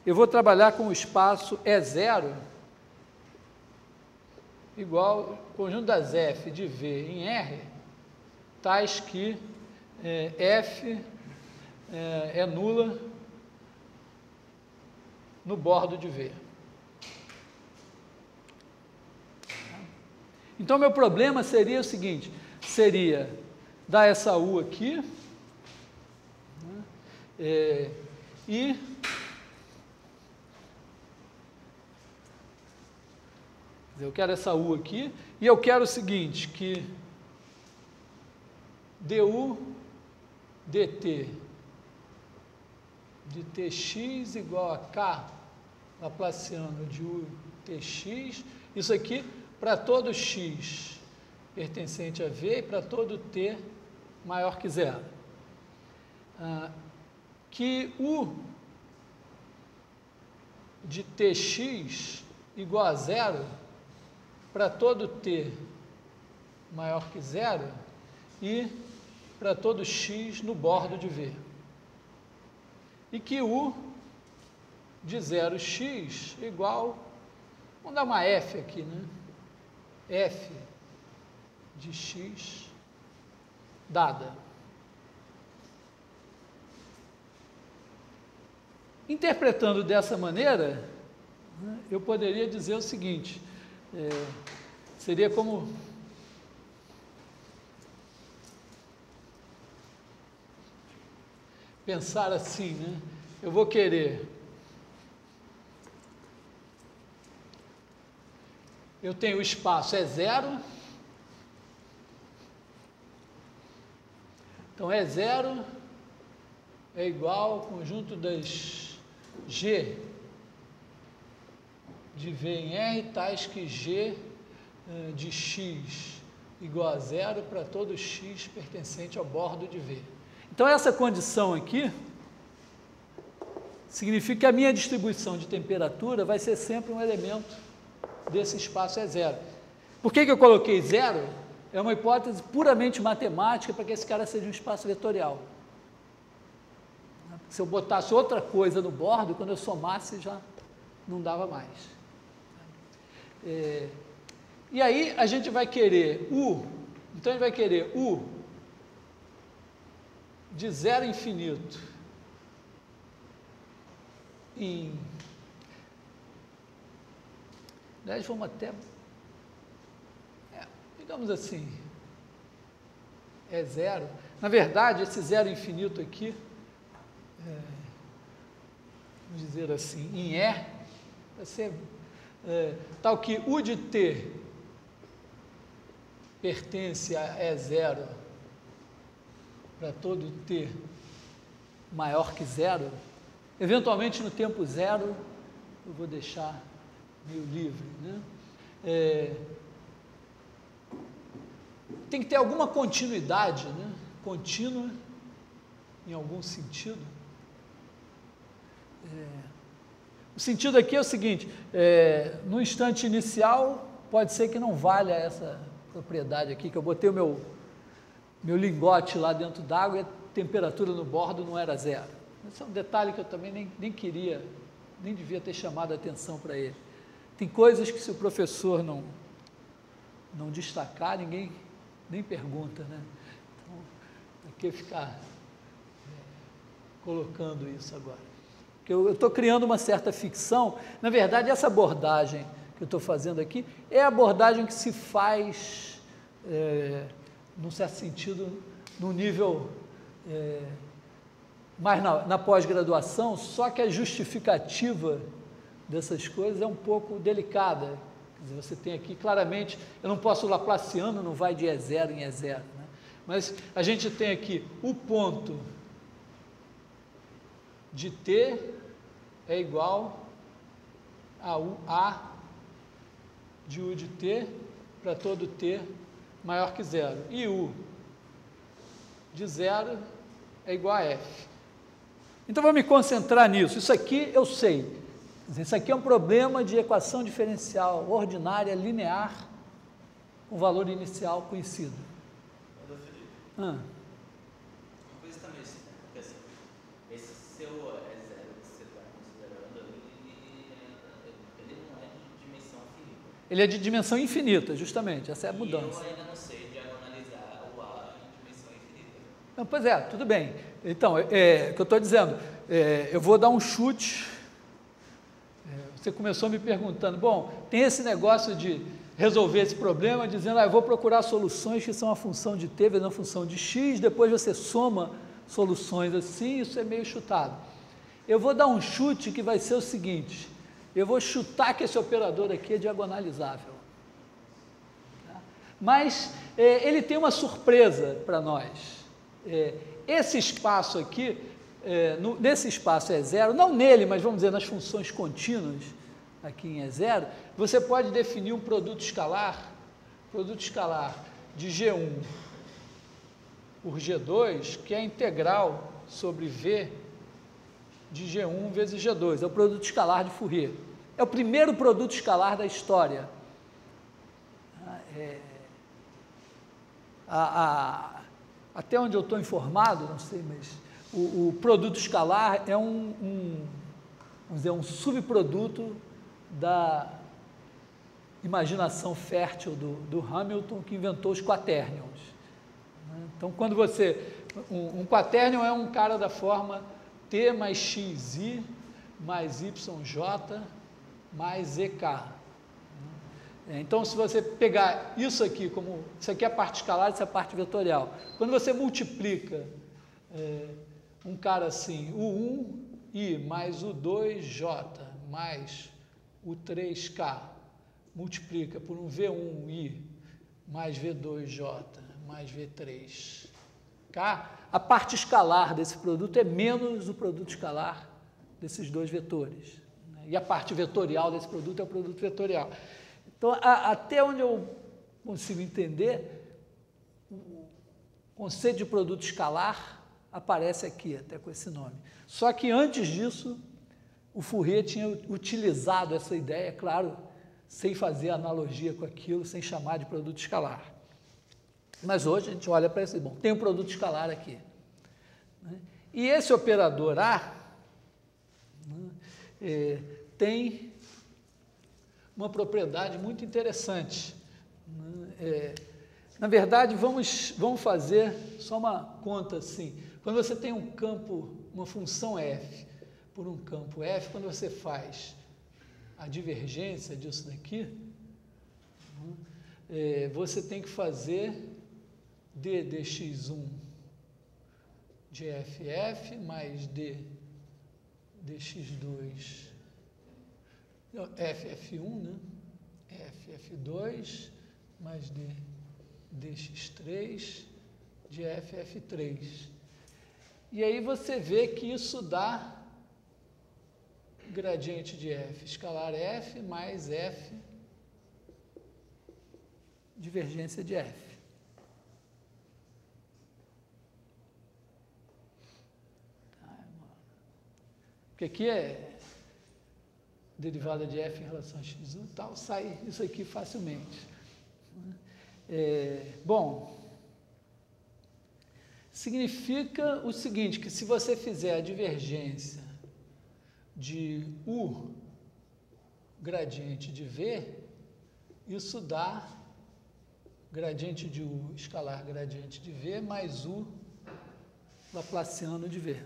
eu vou trabalhar com o espaço E0 igual ao conjunto das F de V em R, tais que F é nula no bordo de V. Então, meu problema seria o seguinte, seria dar essa U aqui, né, e eu quero essa U aqui, e eu quero o seguinte, que du dt de tx igual a k laplaciano de u tx, isso aqui para todo x pertencente a v e para todo t maior que zero. Que u de tx igual a zero para todo t maior que zero e para todo x no bordo de v. E que u de 0x igual, vamos dar uma f aqui, né? F de x dada. Interpretando dessa maneira, né, eu poderia dizer o seguinte, seria como pensar assim, né? Eu vou querer, eu tenho o espaço é zero, então é zero é igual ao conjunto das G de V em R, tais que G de X igual a zero para todo X pertencente ao bordo de V. Então essa condição aqui significa que a minha distribuição de temperatura vai ser sempre um elemento desse espaço é zero. Por que eu coloquei zero? É uma hipótese puramente matemática para que esse cara seja um espaço vetorial. Se eu botasse outra coisa no bordo, quando eu somasse já não dava mais. E aí a gente vai querer U, então a gente vai querer U de zero a infinito em... Aliás, vamos até... digamos assim, é zero. Na verdade, esse zero infinito aqui, vamos dizer assim, em E, vai ser tal que U de T pertence a E0 para todo T maior que zero. Eventualmente, no tempo zero, eu vou deixar meio livre, né? Tem que ter alguma continuidade, né? Contínua, em algum sentido. O sentido aqui é o seguinte, no instante inicial, pode ser que não valha essa propriedade aqui, que eu botei o meu lingote lá dentro d'água e a temperatura no bordo não era zero. Esse é um detalhe que eu também nem queria, nem devia ter chamado a atenção para ele. Tem coisas que se o professor não destacar, ninguém nem pergunta, né? Então, para que ficar colocando isso agora? Porque eu estou criando uma certa ficção. Na verdade, essa abordagem que eu estou fazendo aqui é a abordagem que se faz, num certo sentido, no nível mais na pós-graduação, só que a justificativa dessas coisas é um pouco delicada. Quer dizer, você tem aqui claramente, eu não posso laplaciano, não vai de E0 em E0, né? Mas a gente tem aqui o ponto de T é igual a A de U de T para todo T maior que zero. E U de zero é igual a F. Então, vou me concentrar nisso. Isso aqui eu sei. Isso aqui é um problema de equação diferencial ordinária linear com valor inicial conhecido. Uma coisa também, porque assim, esse seu E0 que você está considerando, ele não é de dimensão finita. Ele é de dimensão infinita, justamente, essa é a mudança. E eu ainda não sei diagonalizar o A em dimensão infinita. Não, pois é, tudo bem. Então, o que eu estou dizendo, eu vou dar um chute. Você começou me perguntando, bom, tem esse negócio de resolver esse problema, dizendo, eu vou procurar soluções que são a função de t vezes a função de x, depois você soma soluções assim, isso é meio chutado. Eu vou dar um chute que vai ser o seguinte, eu vou chutar que esse operador aqui é diagonalizável. Tá? Mas ele tem uma surpresa para nós. Esse espaço aqui, nesse espaço E0, não nele, mas vamos dizer nas funções contínuas, aqui em E0, você pode definir um produto escalar de G1 por G2, que é a integral sobre V de G1 vezes G2, é o produto escalar de Fourier. É o primeiro produto escalar da história. Até onde eu estou informado, não sei, mas o produto escalar é vamos dizer, um subproduto da imaginação fértil do Hamilton, que inventou os quaternions. Então, quando um quaternion é um cara da forma T mais XI mais YJ mais EK. Então, se você pegar isso aqui, isso aqui é a parte escalar, isso é a parte vetorial. Quando você multiplica um cara assim, U1i mais U2j mais U3k, multiplica por um V1i mais V2j mais V3k, a parte escalar desse produto é menos o produto escalar desses dois vetores. Né? E a parte vetorial desse produto é o produto vetorial. Então, até onde eu consigo entender, o conceito de produto escalar aparece aqui, até com esse nome. Só que antes disso, o Fourier tinha utilizado essa ideia, claro, sem fazer analogia com aquilo, sem chamar de produto escalar. Mas hoje a gente olha para esse, bom, tem um produto escalar aqui. Né? E esse operador A, né, tem uma propriedade muito interessante. Né? Na verdade, vamos fazer só uma conta assim. Quando você tem um campo, uma função f por um campo f, quando você faz a divergência disso daqui, você tem que fazer d dx1 de ff mais d dx2 ff1, né? ff2 mais d dx3 de ff3. E aí você vê que isso dá gradiente de f, escalar f mais f divergência de f. Porque aqui é derivada de f em relação a x1 e tal, sai isso aqui facilmente. Bom, significa o seguinte, que se você fizer a divergência de U gradiente de V, isso dá gradiente de U escalar gradiente de V mais U laplaciano de V.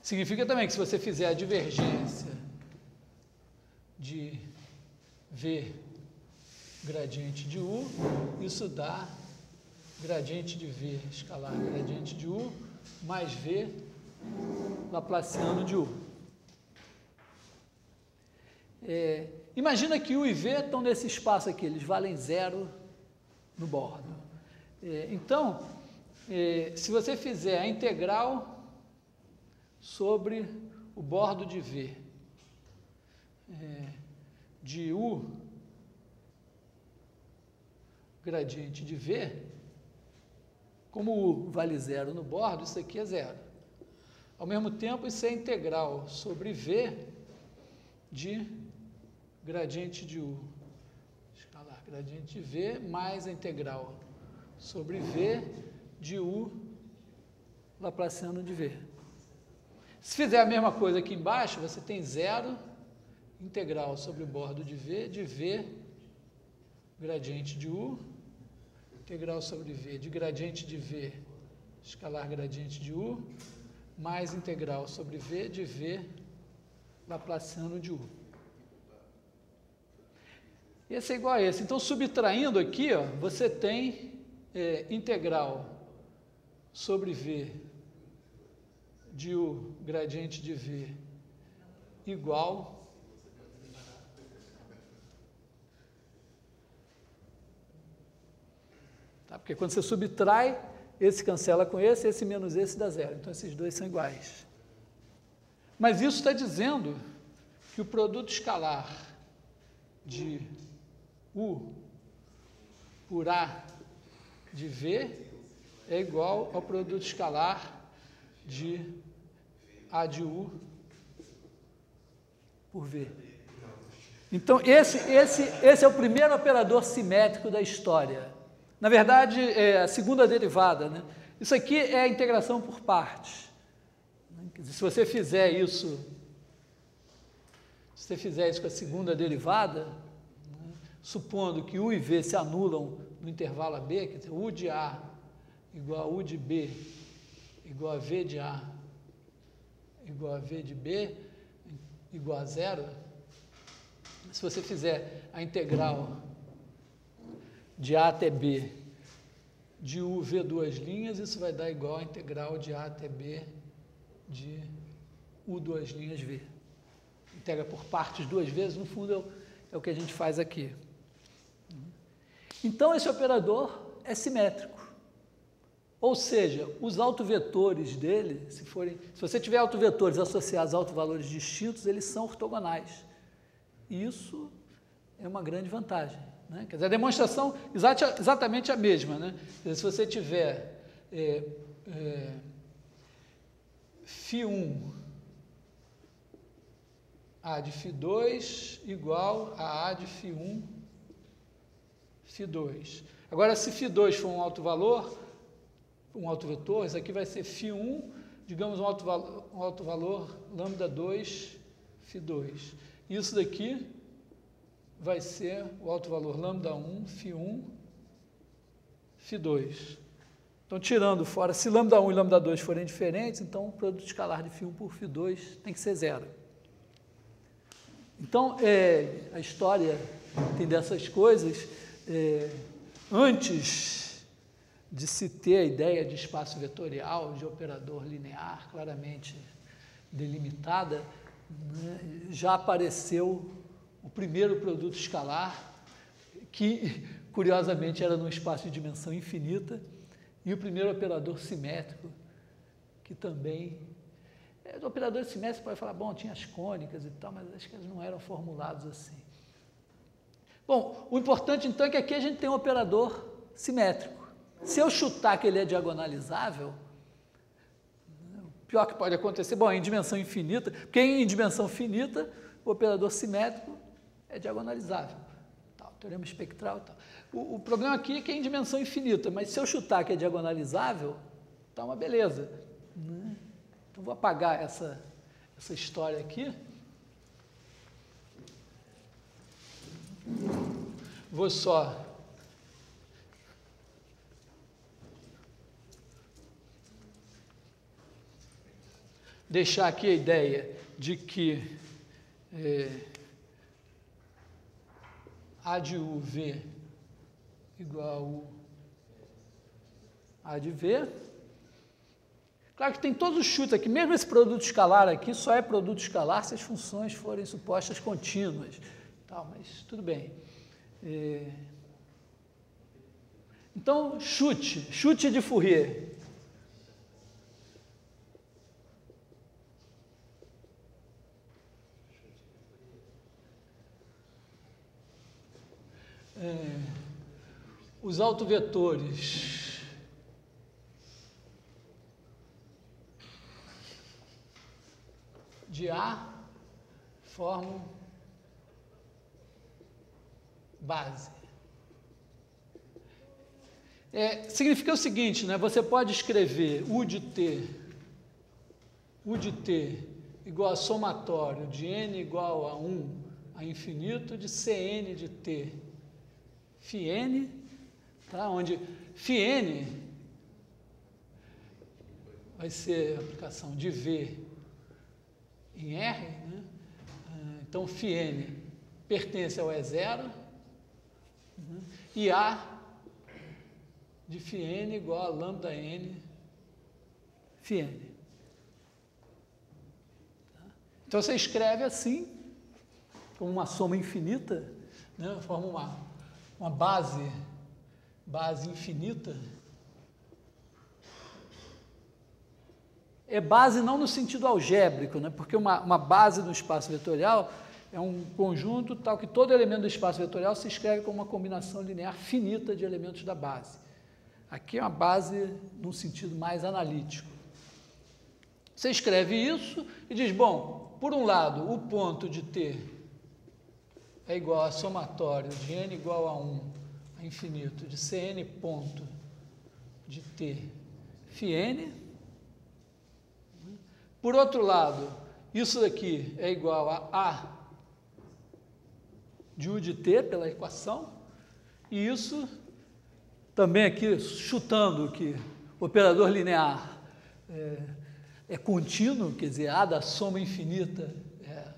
Significa também que se você fizer a divergência de V gradiente de U, isso dá gradiente de V escalar gradiente de U mais V laplaciano de U. Imagina que U e V estão nesse espaço aqui, eles valem zero no bordo. Então, se você fizer a integral sobre o bordo de V de U gradiente de V, como U vale zero no bordo, isso aqui é zero. Ao mesmo tempo, isso é integral sobre V de gradiente de U escalar gradiente de V mais a integral sobre V de U laplaciano de V. Se fizer a mesma coisa aqui embaixo, você tem zero integral sobre o bordo de V gradiente de U, integral sobre V de gradiente de V escalar gradiente de U, mais integral sobre V de V laplaciano de U. Esse é igual a esse. Então, subtraindo aqui, ó, você tem integral sobre V de U gradiente de V igual tá? Porque quando você subtrai, esse cancela com esse menos esse dá zero. Então, esses dois são iguais. Mas isso está dizendo que o produto escalar de U por A de V é igual ao produto escalar de A de U por V. Então, esse é o primeiro operador simétrico da história. Na verdade, é a segunda derivada, né? Isso aqui é a integração por partes. Se você fizer isso com a segunda derivada, né, supondo que U e V se anulam no intervalo AB, quer dizer, U de A igual a U de B igual a V de A igual a V de B igual a zero, se você fizer a integral de A até B de U V duas linhas, isso vai dar igual a integral de A até B de U duas linhas V. Integra por partes duas vezes, no fundo é o que a gente faz aqui. Então, esse operador é simétrico. Ou seja, os autovetores dele, se você tiver autovetores associados a autovalores distintos, eles são ortogonais. E isso é uma grande vantagem, né? Quer dizer, a demonstração é exatamente a mesma, né? Quer dizer, se você tiver φ1 A de φ2 igual a de φ1 φ2. Agora, se φ2 for um autovalor, um autovetor, isso aqui vai ser φ1, digamos um autovalor lambda2 φ2. Isso daqui vai ser o autovalor lambda1 φ1 φ2. Então, tirando fora, se lambda1 e lambda2 forem diferentes, então o produto escalar de φ1 por φ2 tem que ser zero. Então, a história tem dessas coisas. Antes de se ter a ideia de espaço vetorial, de operador linear claramente delimitada, né, já apareceu o primeiro produto escalar, que, curiosamente, era num espaço de dimensão infinita, e o primeiro operador simétrico, que também... O operador simétrico pode falar, bom, tinha as cônicas e tal, mas acho que eles não eram formulados assim. Bom, o importante, então, é que aqui a gente tem um operador simétrico. Se eu chutar que ele é diagonalizável, o pior que pode acontecer, bom, em dimensão infinita, porque em dimensão finita, o operador simétrico é diagonalizável. Tal, teorema espectral e tal. O problema aqui é que é em dimensão infinita, mas se eu chutar que é diagonalizável, tá uma beleza, né? Então, vou apagar essa história aqui. Vou só deixar aqui a ideia de que A de UV igual a A de V. Claro que tem todos os chutes aqui, mesmo esse produto escalar aqui só é produto escalar se as funções forem supostas contínuas, tal, mas tudo bem. Então, chute de Fourier. Os autovetores de A formam base. Significa o seguinte, né? Você pode escrever U de T igual a somatório de N igual a 1 a infinito de Cn de T φn, tá? Onde φn vai ser a aplicação de V em R, né? Então, φn pertence ao E0, né? E A de φn igual a lambda n φn. Então, você escreve assim, como uma soma infinita, né? Forma uma base infinita. É base não no sentido algébrico, né? Porque uma base no espaço vetorial é um conjunto tal que todo elemento do espaço vetorial se escreve como uma combinação linear finita de elementos da base. Aqui é uma base num sentido mais analítico. Você escreve isso e diz, bom, por um lado, o ponto de T é igual a somatório de N igual a 1 a infinito de Cn ponto de T φn. Por outro lado, isso daqui é igual a de U de T pela equação, e isso também aqui, chutando que o operador linear é contínuo, quer dizer, A da soma infinita é a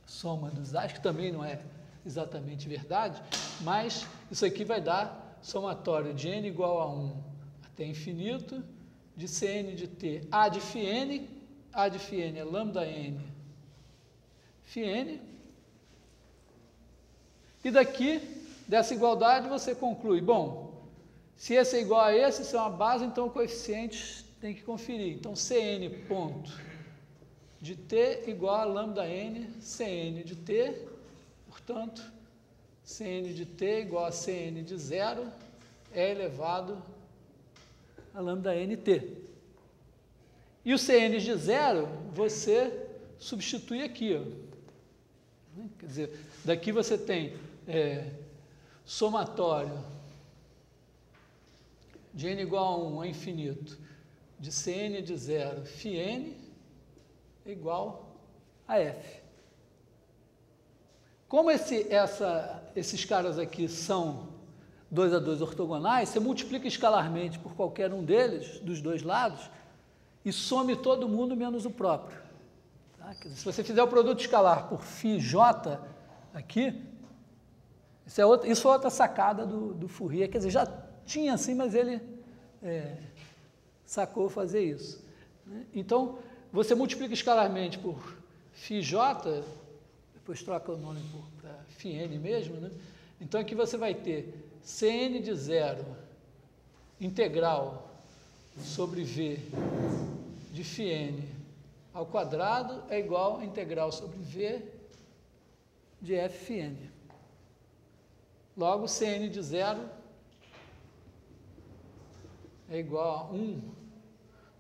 soma dos A's, que também não é exatamente verdade, mas isso aqui vai dar somatório de n igual a 1 até infinito, de Cn de t, A de φn é lambda n φn, e daqui, dessa igualdade, você conclui, bom, se esse é igual a esse, isso é uma base, então o coeficiente tem que conferir. Então, Cn ponto de t igual a lambda n Cn de t, portanto, Cn de t igual a Cn de 0 é elevado a lambda nt. E o Cn de 0, você substitui aqui, ó. Quer dizer, daqui você tem somatório de n igual a 1 a infinito, de Cn de 0 φn igual a f. Como esses caras aqui são 2 a 2 ortogonais, você multiplica escalarmente por qualquer um deles, dos dois lados, e some todo mundo menos o próprio. Tá? Quer dizer, se você fizer o produto escalar por φj aqui, isso é outra sacada do Fourier, quer dizer, já tinha assim, mas ele sacou fazer isso. Né? Então, você multiplica escalarmente por φj, depois troca o nome para φn mesmo, né? Então aqui você vai ter Cn de 0 integral sobre V de φn ao quadrado é igual a integral sobre V de fn. Logo, Cn de 0 é igual a 1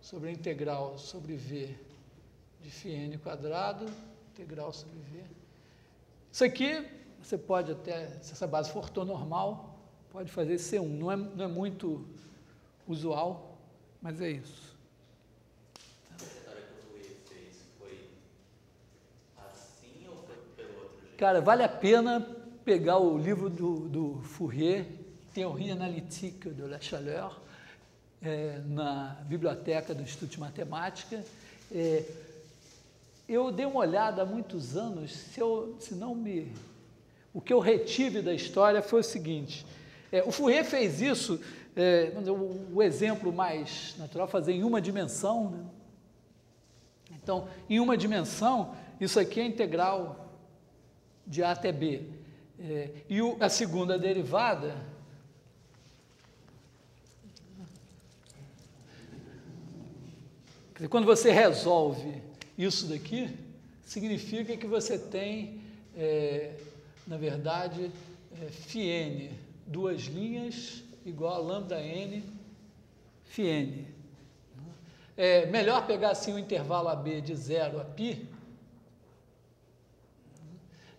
sobre a integral sobre V de φn quadrado, integral sobre V. Isso aqui, você pode até, se essa base for ortonormal, pode fazer C1. Não é muito usual, mas é isso. A trajetória que o Fourier fez foi assim ou foi pelo outro jeito? Cara, vale a pena pegar o livro do Fourier, Théorie analytique de la chaleur, na biblioteca do Instituto de Matemática. Eu dei uma olhada há muitos anos, o que eu retive da história foi o seguinte, o Fourier fez isso, o exemplo mais natural, fazer em uma dimensão, né? Então, em uma dimensão, isso aqui é integral de A até B, e a segunda derivada, quer dizer, quando você resolve isso daqui, significa que você tem, na verdade, φn, duas linhas, igual a lambda n φn. É melhor pegar assim o intervalo AB de 0 a π.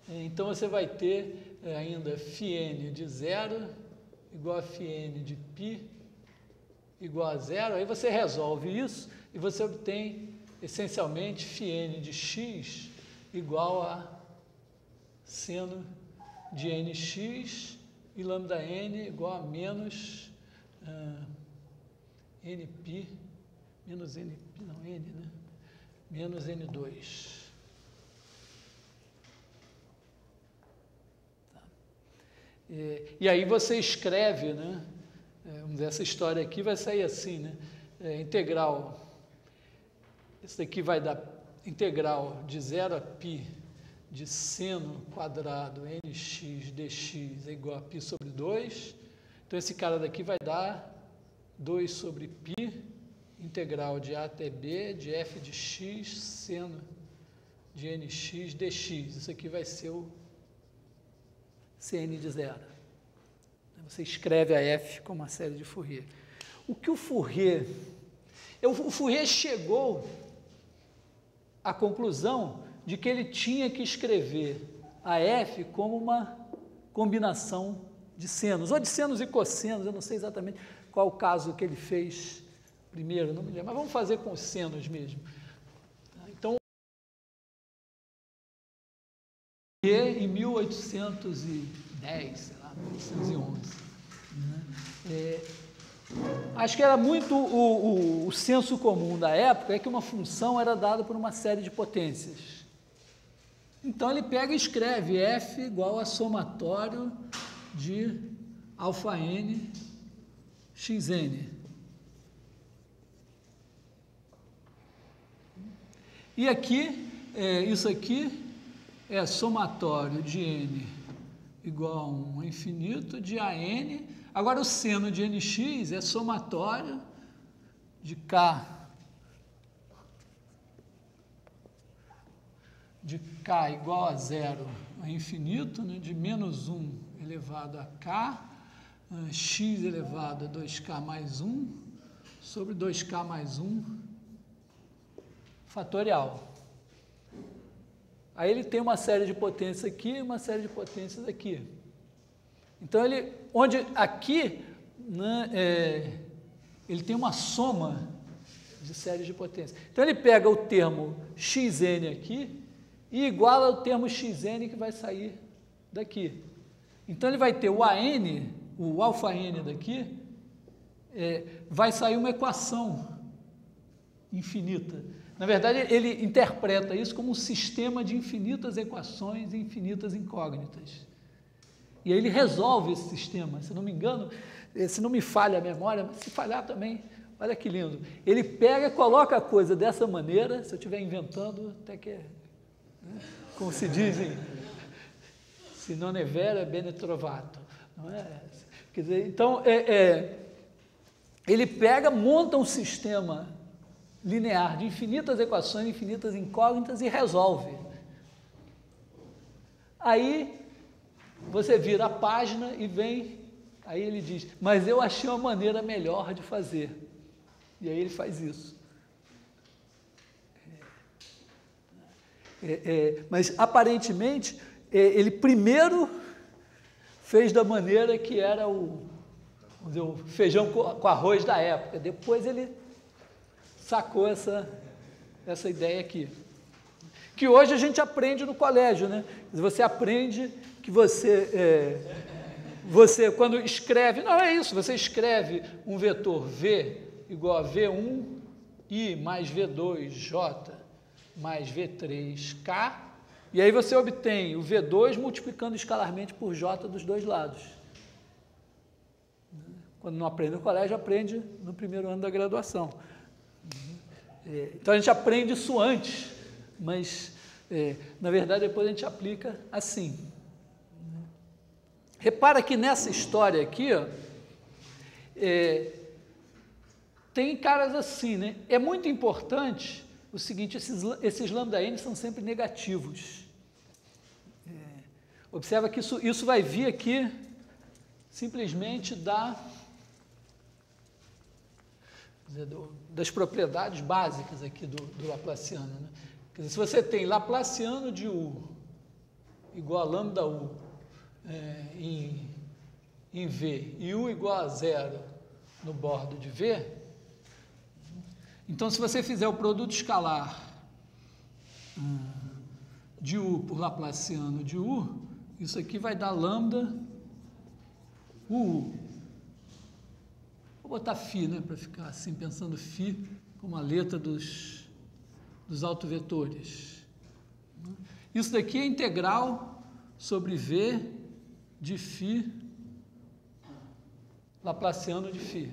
Então, você vai ter ainda φn de 0 igual a φn de π igual a 0. Aí você resolve isso e você obtém essencialmente φn de x igual a seno de nx e lambda n igual a menos nπ, menos nπ, não, n, né? Menos n2. Tá. E aí você escreve, né? Vamos dizer, essa história aqui vai sair assim, né? Integral, esse daqui vai dar integral de 0 a π de seno quadrado nx dx é igual a π sobre 2. Então, esse cara daqui vai dar 2 sobre π, integral de a até b, de f de x, seno de nx dx. Isso aqui vai ser o Cn de 0. Você escreve a f como uma série de Fourier. O que o Fourier chegou à conclusão de que ele tinha que escrever a f como uma combinação de senos, ou de senos e cossenos, eu não sei exatamente qual o caso que ele fez primeiro, não me lembro, mas vamos fazer com os senos mesmo. Então, em 1810, sei lá, 1811, né? Acho que era muito o senso comum da época, é que uma função era dada por uma série de potências. Então, ele pega e escreve f igual a somatório de alfa n, xn. E aqui, isso aqui é somatório de n igual a 1 a infinito de AN. Agora, o seno de nx é somatório de k igual a zero a infinito, né, de menos 1 elevado a k, x elevado a 2k mais 1, sobre 2k mais 1, fatorial. Aí ele tem uma série de potências aqui e uma série de potências aqui. Então, aqui, né, ele tem uma soma de séries de potências. Então, ele pega o termo xn aqui e iguala o termo xn que vai sair daqui. Então, ele vai ter o AN, o alfa n daqui, vai sair uma equação infinita. Na verdade, ele interpreta isso como um sistema de infinitas equações e infinitas incógnitas. E aí ele resolve esse sistema. Se não me engano, se não me falha a memória, mas se falhar também, olha que lindo. Ele pega e coloca a coisa dessa maneira, se eu estiver inventando, até que, né, como se dizem, se non è vero è bene trovato. Não é? Quer dizer, então, ele pega, monta um sistema linear de infinitas equações, infinitas incógnitas e resolve. Aí você vira a página e vem, aí ele diz, mas eu achei uma maneira melhor de fazer. E aí ele faz isso. Mas aparentemente ele primeiro fez da maneira que era o feijão com arroz da época. Depois ele sacou essa ideia aqui, que hoje a gente aprende no colégio, né? Você aprende que você quando escreve, não é isso, você escreve um vetor V igual a V1 I mais V2 J mais V3 K, e aí você obtém o V2 multiplicando escalarmente por J dos dois lados. Quando não aprende no colégio, aprende no primeiro ano da graduação. Então a gente aprende isso antes, mas na verdade depois a gente aplica assim. Repara que nessa história aqui, ó, tem caras assim, né? É muito importante o seguinte, esses lambda n são sempre negativos. Observa que isso vai vir aqui simplesmente das propriedades básicas aqui do Laplaciano, né? Quer dizer, se você tem Laplaciano de U igual a lambda U em V e U igual a zero no bordo de V, então se você fizer o produto escalar de U por Laplaciano de U, isso aqui vai dar lambda UU. Vou botar φ, né, para ficar assim, pensando φ como a letra dos autovetores. Isso daqui é integral sobre V de φ Laplaciano de φ.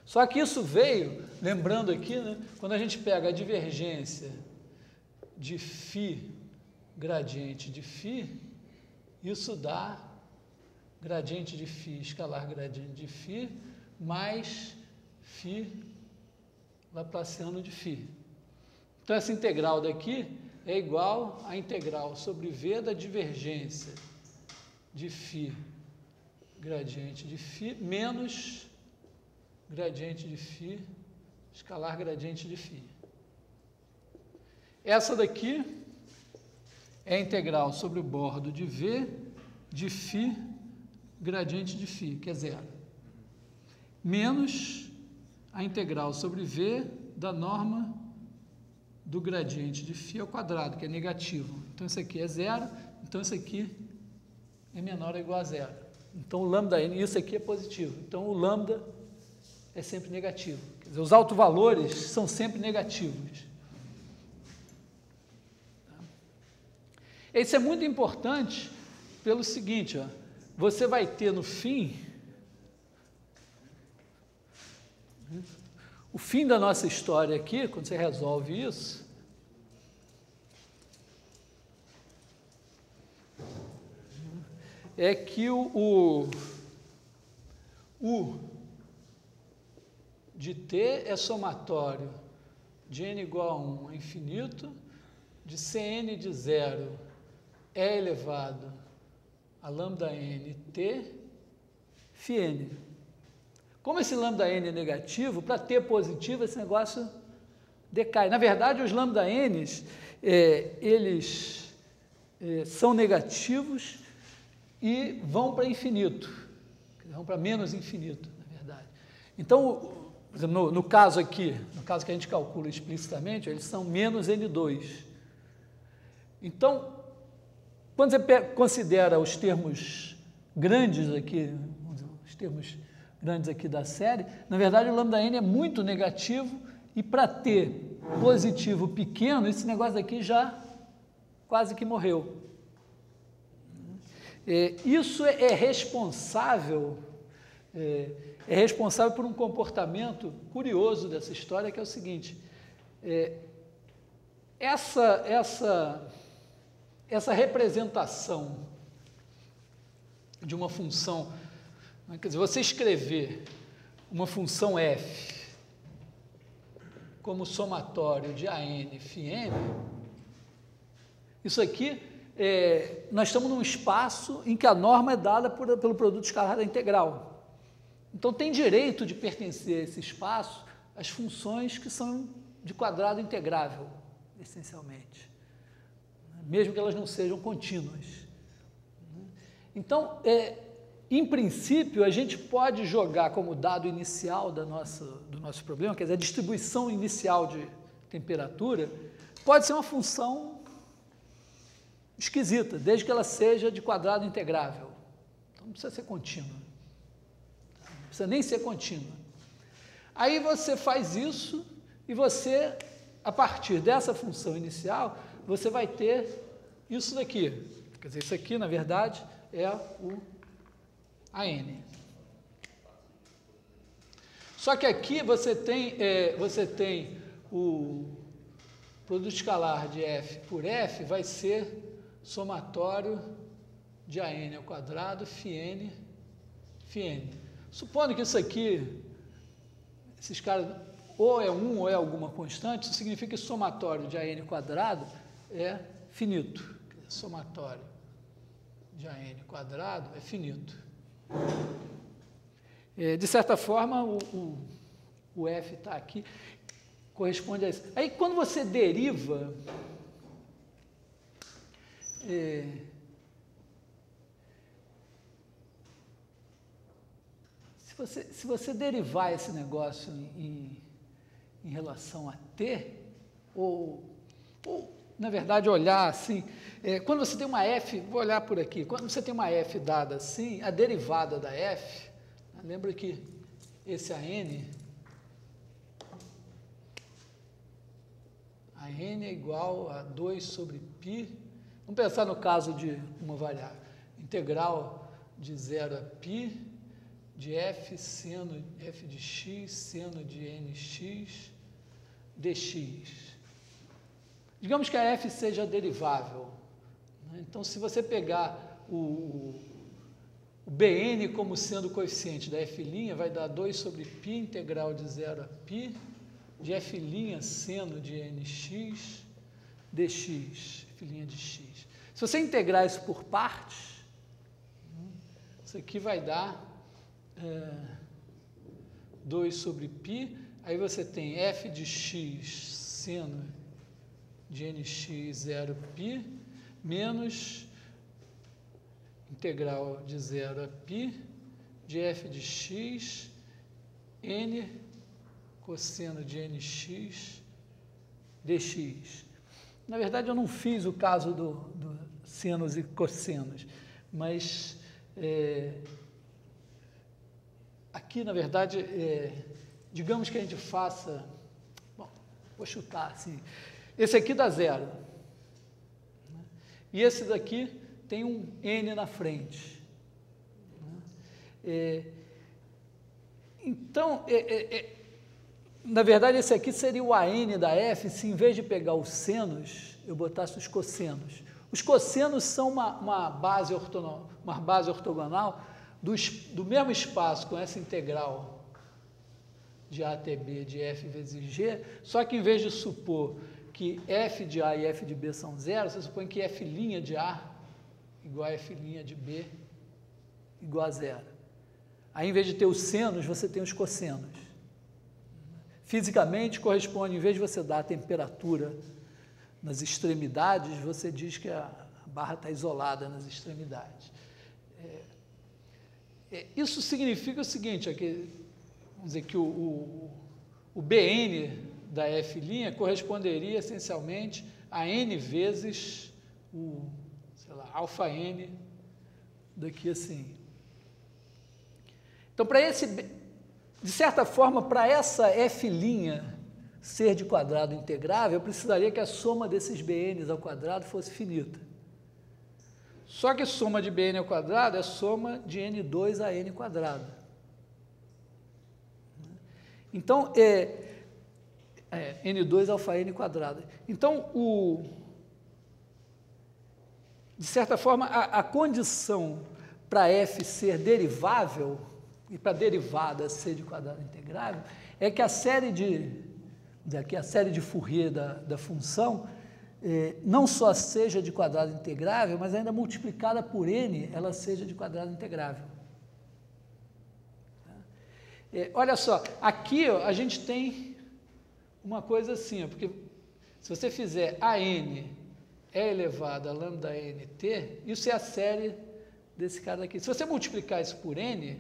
Só que isso veio, lembrando aqui, né, quando a gente pega a divergência de φ gradiente de φ, isso dá gradiente de φ, escalar gradiente de φ, mais φ Laplaciano de φ. Então, essa integral daqui é igual à integral sobre V da divergência de φ gradiente de φ menos gradiente de φ, escalar gradiente de φ. Essa daqui é a integral sobre o bordo de V de φ gradiente de φ, que é zero, menos a integral sobre V da norma do gradiente de φ ao quadrado, que é negativo. Então, isso aqui é zero, então isso aqui é menor ou igual a zero. Então, o lambda n, isso aqui é positivo. Então, o lambda é sempre negativo. Quer dizer, os autovalores são sempre negativos. Isso é muito importante pelo seguinte, ó, você vai ter no fim, o fim da nossa história aqui, quando você resolve isso, é que o de t é somatório de n igual a 1 a infinito, de Cn de 0 é elevado a lambda n t φn. Como esse lambda n é negativo, para t positivo esse negócio decai. Na verdade, os lambda n's, eles são negativos e vão para infinito, vão para menos infinito, na verdade. Então, por exemplo, no caso aqui, no caso que a gente calcula explicitamente, eles são menos N2. Então, quando você considera os termos grandes aqui, os termos grandes aqui da série, na verdade o lambda n é muito negativo e para ter positivo pequeno, esse negócio aqui já quase que morreu. Isso é responsável por um comportamento curioso dessa história, que é o seguinte: essa representação de uma função, quer dizer, você escrever uma função f como somatório de an φn, isso aqui, nós estamos num espaço em que a norma é dada pelo produto escalar da integral. Então, tem direito de pertencer a esse espaço as funções que são de quadrado integrável, essencialmente, mesmo que elas não sejam contínuas. Então, em princípio, a gente pode jogar como dado inicial do nosso problema, quer dizer, a distribuição inicial de temperatura, pode ser uma função esquisita, desde que ela seja de quadrado integrável. Então, não precisa ser contínua. Não precisa nem ser contínua. Aí você faz isso e você, a partir dessa função inicial, você vai ter isso daqui. Quer dizer, isso aqui, na verdade, é o AN. Só que aqui você tem o produto escalar de f por f vai ser somatório de an ao quadrado φn. Supondo que isso aqui, esses caras, ou é 1 ou é alguma constante, isso significa que o somatório de an quadrado é finito. Somatório de an quadrado é finito. De certa forma, o f está aqui, corresponde a isso. Aí, quando você deriva, se você derivar esse negócio em relação a t, ou na verdade, olhar assim, quando você tem uma f, vou olhar por aqui, quando você tem uma f dada assim, a derivada da f, lembra que esse an é igual a 2 sobre π, vamos pensar no caso de uma variável, integral de 0 a π, de f seno f de x, seno de nx, dx. Digamos que a f seja derivável. Então, se você pegar o bn como sendo o coeficiente da f', vai dar 2 sobre π integral de 0 a π, de f' seno de nx, dx, f' de x. Se você integrar isso por partes, isso aqui vai dar 2 sobre π, aí você tem f de x seno de nx 0 π, menos integral de 0 a π, de f de x, n cosseno de nx, dx. Na verdade, eu não fiz o caso do senos e cossenos, mas aqui, na verdade, digamos que a gente faça, bom, vou chutar assim, esse aqui dá 0, né? E esse daqui tem um n na frente. Então, na verdade, esse aqui seria o AN da F, se em vez de pegar os senos, eu botasse os cossenos. Os cossenos são uma base ortogonal do mesmo espaço, com essa integral de A até B de F vezes G, só que em vez de supor que F de A e F de B são zero, você supõe que F' de A igual a F' de B igual a zero. Aí, em vez de ter os senos, você tem os cossenos. Fisicamente, corresponde, em vez de você dar a temperatura nas extremidades, você diz que a barra está isolada nas extremidades. Isso significa o seguinte, vamos dizer que o Bn da F' corresponderia essencialmente a n vezes o, sei lá, alfa n daqui assim. Então, de certa forma, para essa F' ser de quadrado integrável, eu precisaria que a soma desses Bns ao quadrado fosse finita. Só que a soma de Bn ao quadrado é a soma de n2 a n quadrado. Então, n2 alfa n quadrado. Então, de certa forma, a condição para F ser derivável, e para a derivada ser de quadrado integrável, é que a série de Fourier da função não só seja de quadrado integrável, mas ainda multiplicada por n, ela seja de quadrado integrável. Olha só, aqui ó, a gente tem uma coisa assim, porque se você fizer a n é elevado a lambda nt, isso é a série desse cara aqui. Se você multiplicar isso por n,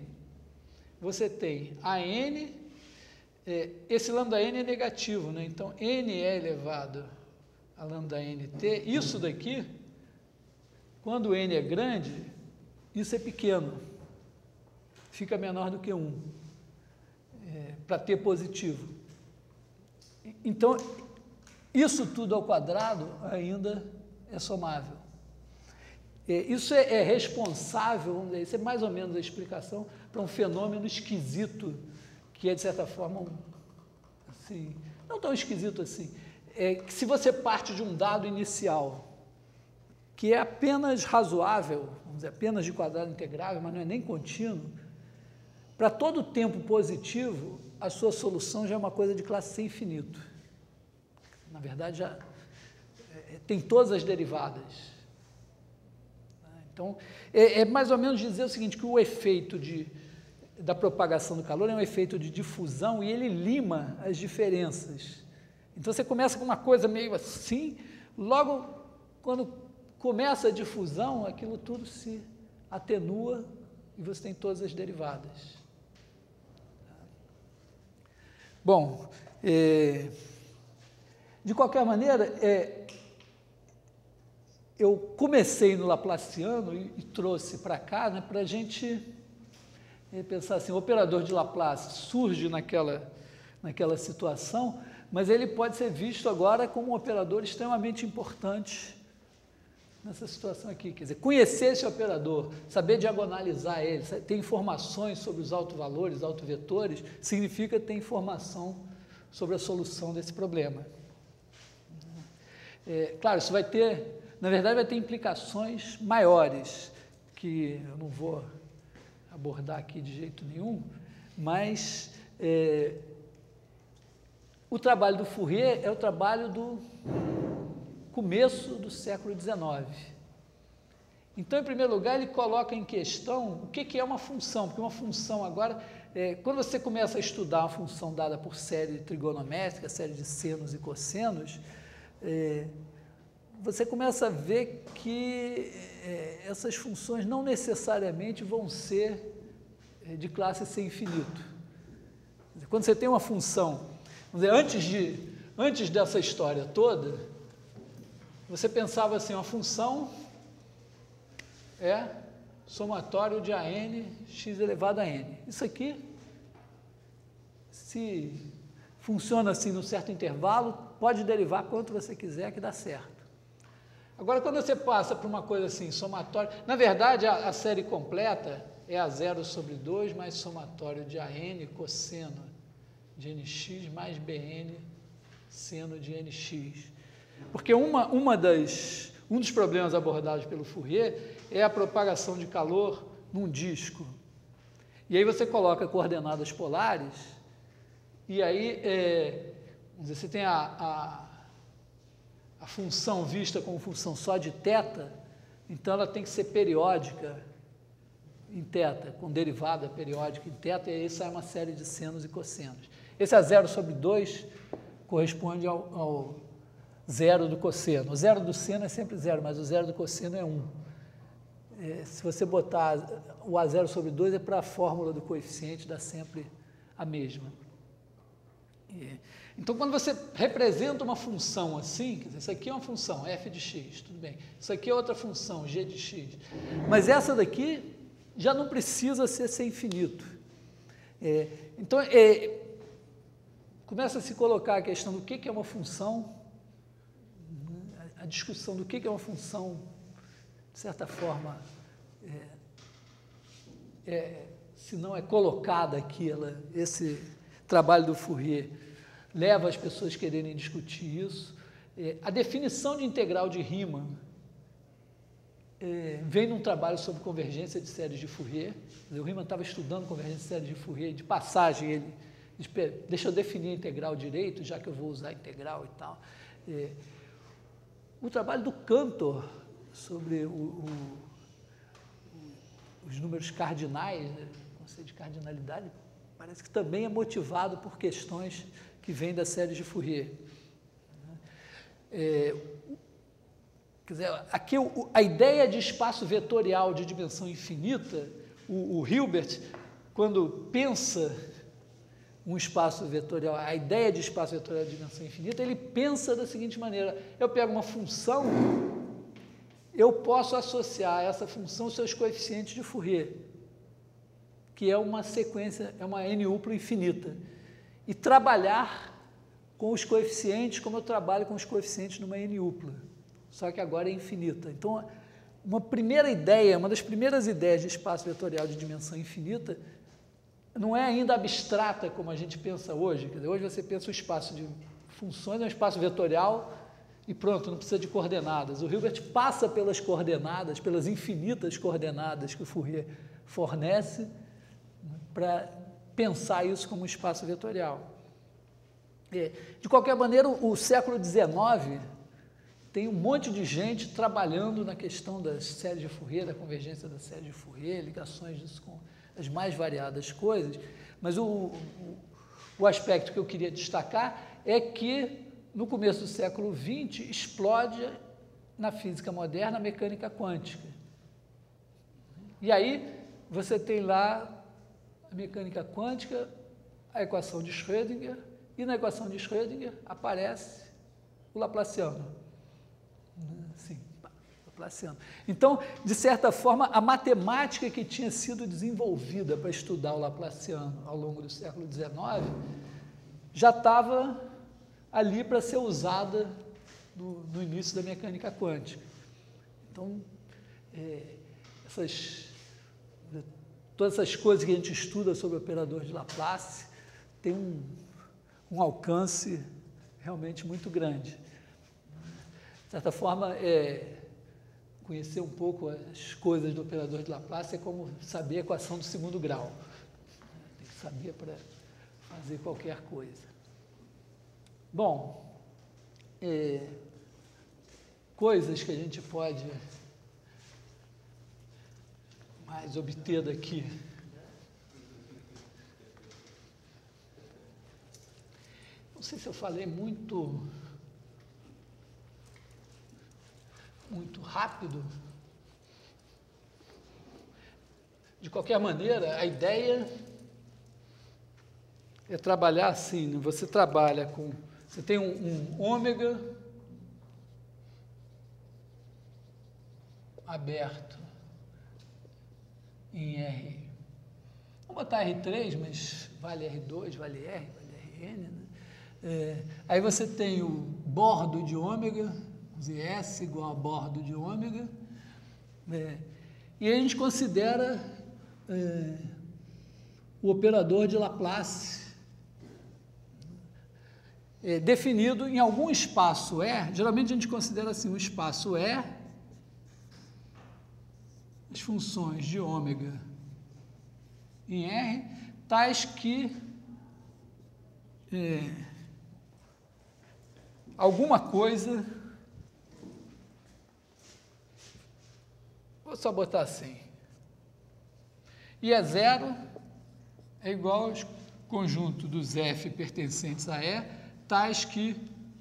você tem a n, esse lambda n é negativo, né? Então n é elevado a lambda nt, isso daqui, quando n é grande, isso é pequeno, fica menor do que 1, para t positivo. Então, isso tudo ao quadrado ainda é somável. Isso é responsável, vamos dizer, isso é mais ou menos a explicação para um fenômeno esquisito, que é, de certa forma, assim, não tão esquisito assim, que se você parte de um dado inicial, que é apenas razoável, vamos dizer, apenas de quadrado integrável, mas não é nem contínuo, para todo tempo positivo, a sua solução já é uma coisa de classe C infinito. Na verdade, já tem todas as derivadas. Então, é mais ou menos dizer o seguinte, que o efeito da propagação do calor é um efeito de difusão e ele lima as diferenças. Então, você começa com uma coisa meio assim, logo, quando começa a difusão, aquilo tudo se atenua e você tem todas as derivadas. Bom, de qualquer maneira, eu comecei no Laplaciano e trouxe para cá, né, para a gente pensar assim, o operador de Laplace surge naquela situação, mas ele pode ser visto agora como um operador extremamente importante nessa situação aqui. Quer dizer, conhecer esse operador, saber diagonalizar ele, ter informações sobre os autovalores, autovetores, significa ter informação sobre a solução desse problema. Claro, isso vai ter, na verdade, vai ter implicações maiores, que eu não vou abordar aqui de jeito nenhum, mas o trabalho do Fourier é o trabalho do começo do século XIX. Então, em primeiro lugar, ele coloca em questão o que é uma função, porque uma função agora, quando você começa a estudar uma função dada por série trigonométrica, série de senos e cossenos, você começa a ver que essas funções não necessariamente vão ser de classe C infinito. Quando você tem uma função, vamos dizer, antes dessa história toda, você pensava assim, uma função é somatório de AN x elevado a n. Isso aqui, se funciona assim num certo intervalo, pode derivar quanto você quiser que dá certo. Agora, quando você passa para uma coisa assim, somatório, na verdade, a série completa é A0 sobre 2 mais somatório de AN cosseno de NX mais BN seno de NX. Porque um dos problemas abordados pelo Fourier é a propagação de calor num disco. E aí você coloca coordenadas polares, e aí você tem a função vista como função só de θ, então ela tem que ser periódica em θ, com derivada periódica em θ, e aí sai uma série de senos e cossenos. Esse A0 sobre 2 corresponde ao zero do cosseno. O zero do seno é sempre zero, mas o zero do cosseno é 1. Se você botar o A0 sobre 2 é para a fórmula do coeficiente, dá sempre a mesma. Então, quando você representa uma função assim, quer dizer, isso aqui é uma função, f de x, tudo bem. Isso aqui é outra função, g de x. Mas essa daqui já não precisa ser infinito. Então, começa a se colocar a questão do que é uma função, a discussão do que é uma função, de certa forma, se não é colocada aqui, esse trabalho do Fourier leva as pessoas a quererem discutir isso. A definição de integral de Riemann vem num trabalho sobre convergência de séries de Fourier. O Riemann estava estudando convergência de séries de Fourier, de passagem ele diz, deixa eu definir a integral direito, já que eu vou usar a integral e tal. O trabalho do Cantor sobre os números cardinais, né, o conceito de cardinalidade, parece que também é motivado por questões que vêm das séries de Fourier. Quer dizer, aqui a ideia de espaço vetorial de dimensão infinita, o Hilbert, quando pensa um espaço vetorial, a ideia de espaço vetorial de dimensão infinita, ele pensa da seguinte maneira: eu pego uma função, eu posso associar a essa função seus coeficientes de Fourier, que é uma sequência, é uma N-upla infinita, e trabalhar com os coeficientes como eu trabalho com os coeficientes numa N-upla, só que agora é infinita. Então, uma primeira ideia, uma das primeiras ideias de espaço vetorial de dimensão infinita, não é ainda abstrata como a gente pensa hoje. Quer dizer, hoje você pensa o espaço de funções, é um espaço vetorial e pronto, não precisa de coordenadas. O Hilbert passa pelas coordenadas, pelas infinitas coordenadas que o Fourier fornece para pensar isso como um espaço vetorial. De qualquer maneira, o século XIX tem um monte de gente trabalhando na questão das séries de Fourier, da convergência das séries de Fourier, ligações disso com as mais variadas coisas, mas o aspecto que eu queria destacar é que, no começo do século XX, explode na física moderna a mecânica quântica. E aí você tem lá a mecânica quântica, a equação de Schrödinger, e na equação de Schrödinger aparece o Laplaciano. Sim, Laplaciano. Então, de certa forma, a matemática que tinha sido desenvolvida para estudar o Laplaciano ao longo do século XIX já estava ali para ser usada no início da mecânica quântica. Então, todas essas coisas que a gente estuda sobre o operador de Laplace tem um alcance realmente muito grande. De certa forma, conhecer um pouco as coisas do operador de Laplace é como saber a equação do segundo grau. Tem que saber para fazer qualquer coisa. Bom, coisas que a gente pode mais obter daqui. Não sei se eu falei muito rápido. De qualquer maneira, a ideia é trabalhar assim, né? Você trabalha com... Você tem um ômega aberto em R. Vamos botar R3, mas vale R2, vale R, vale Rn, né? Aí você tem o bordo de ômega, S igual a bordo de ômega, e aí a gente considera o operador de Laplace definido em algum espaço E. Geralmente a gente considera assim, o espaço E, as funções de ômega em R, tais que alguma coisa, vou só botar assim, e é zero é igual ao conjunto dos F pertencentes a E, tais que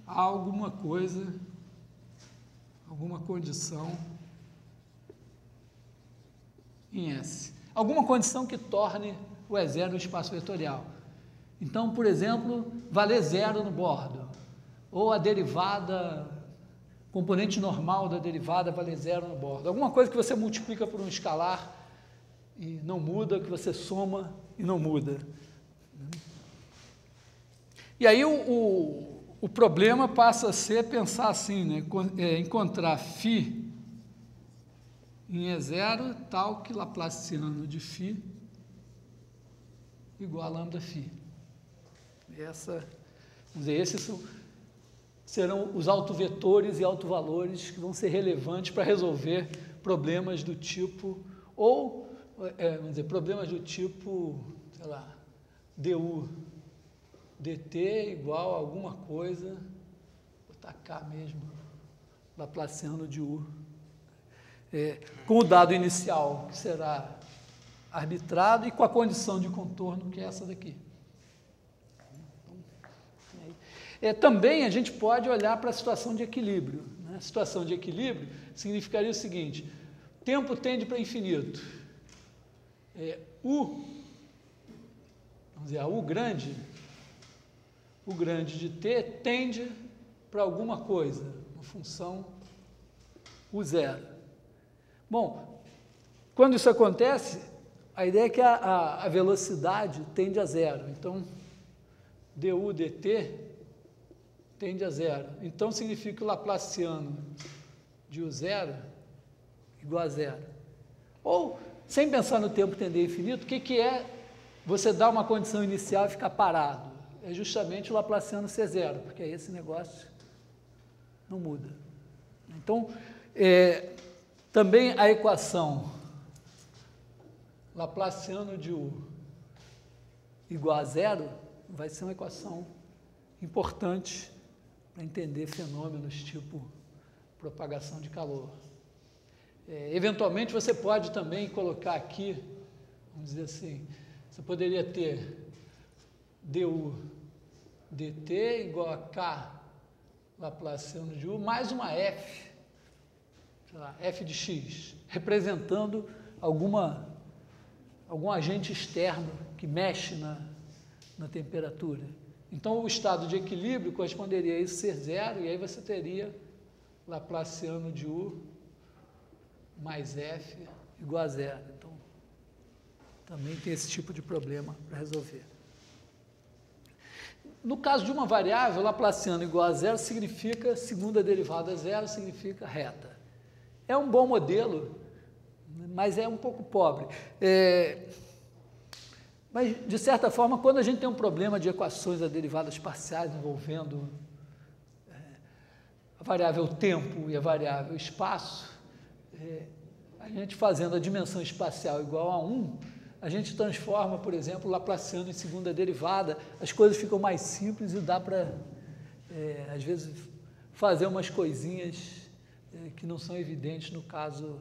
há alguma coisa, alguma condição em S. Alguma condição que torne o E0 um espaço vetorial. Então, por exemplo, valer zero no bordo, ou a derivada, componente normal da derivada valer zero no bordo. Alguma coisa que você multiplica por um escalar e não muda, que você soma e não muda. E aí o problema passa a ser pensar assim, né? Encontrar φ em E0 tal que Laplaciano de φ igual a lambda φ. Vamos dizer, esses serão os autovetores e autovalores que vão ser relevantes para resolver problemas do tipo, ou, vamos dizer, problemas do tipo, sei lá, du dt igual a alguma coisa, vou botar K mesmo, Laplaciano de U, com o dado inicial, que será arbitrado, e com a condição de contorno, que é essa daqui. Também a gente pode olhar para a situação de equilíbrio. Né? A situação de equilíbrio significaria o seguinte: o tempo tende para infinito. Vamos dizer, a U grande de t tende para alguma coisa, uma função U0. Bom, quando isso acontece, a ideia é que a velocidade tende a zero. Então, du dt tende a zero. Então, significa que o Laplaciano de U0 igual a zero. Ou, sem pensar no tempo tender a infinito, o que é você dar uma condição inicial e ficar parado? É justamente o Laplaciano ser zero, porque aí esse negócio não muda. Então, também a equação Laplaciano de U igual a zero vai ser uma equação importante para entender fenômenos tipo propagação de calor. Eventualmente, você pode também colocar aqui, vamos dizer assim, você poderia ter du dt igual a K Laplaciano de U mais uma f, sei lá, f de x, representando algum agente externo que mexe na temperatura. Então, o estado de equilíbrio corresponderia a isso ser zero, e aí você teria Laplaciano de U mais f igual a zero. Então, também tem esse tipo de problema para resolver. No caso de uma variável, Laplaciano igual a zero significa, segunda derivada zero, significa reta. É um bom modelo, mas é um pouco pobre. Mas, de certa forma, quando a gente tem um problema de equações a derivadas parciais envolvendo a variável tempo e a variável espaço, a gente fazendo a dimensão espacial igual a 1, a gente transforma, por exemplo, o Laplaciano em segunda derivada, as coisas ficam mais simples e dá para, às vezes, fazer umas coisinhas que não são evidentes no caso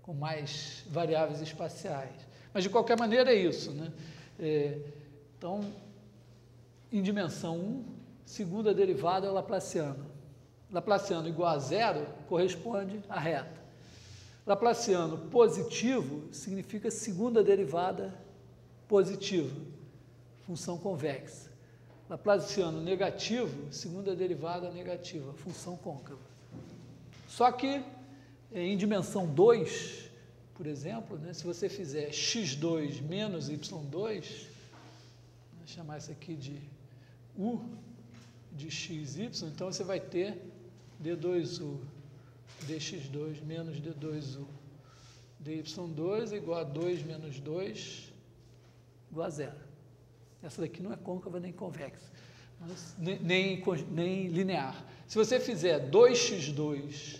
com mais variáveis espaciais. Mas, de qualquer maneira, é isso, né? Então, em dimensão 1, segunda derivada é o Laplaciano. Laplaciano igual a zero corresponde à reta. Laplaciano positivo significa segunda derivada positiva, função convexa. Laplaciano negativo, segunda derivada negativa, função côncava. Só que em dimensão 2, por exemplo, né, se você fizer x2 menos y2, vou chamar isso aqui de u de xy, então você vai ter d2u dx2 menos d2u dy2 é igual a 2 menos 2 igual a 0. Essa daqui não é côncava nem convexa, nem linear. Se você fizer 2x2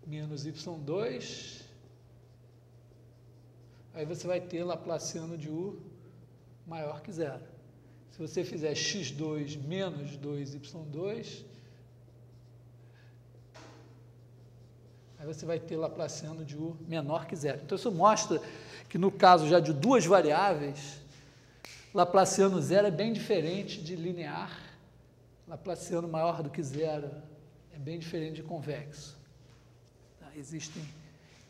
menos y2, aí você vai ter Laplaciano de u maior que 0. Se você fizer x2 menos 2y2, aí você vai ter Laplaciano de u menor que 0. Então, isso mostra que no caso já de duas variáveis, Laplaciano zero é bem diferente de linear, Laplaciano maior do que 0 é bem diferente de convexo. Tá? Existem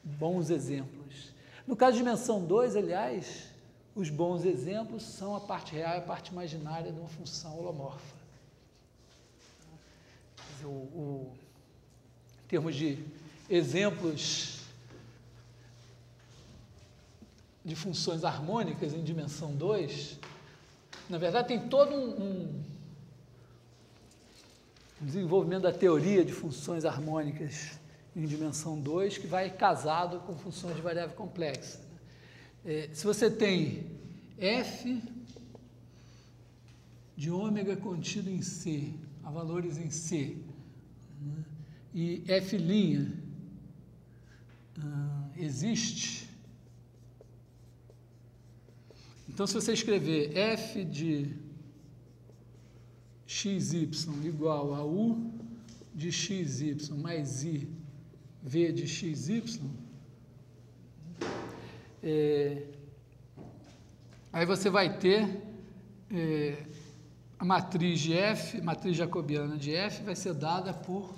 bons exemplos. No caso de dimensão 2, aliás, os bons exemplos são a parte real e a parte imaginária de uma função holomorfa. Quer dizer, em termos de exemplos de funções harmônicas em dimensão 2, na verdade tem todo um desenvolvimento da teoria de funções harmônicas em dimensão 2 que vai casado com funções de variável complexa. Se você tem f de ômega contido em C, a valores em C, né, e f' existe, então se você escrever f de xy igual a u de xy mais i v de xy, aí você vai ter a matriz de f, matriz jacobiana de f, vai ser dada por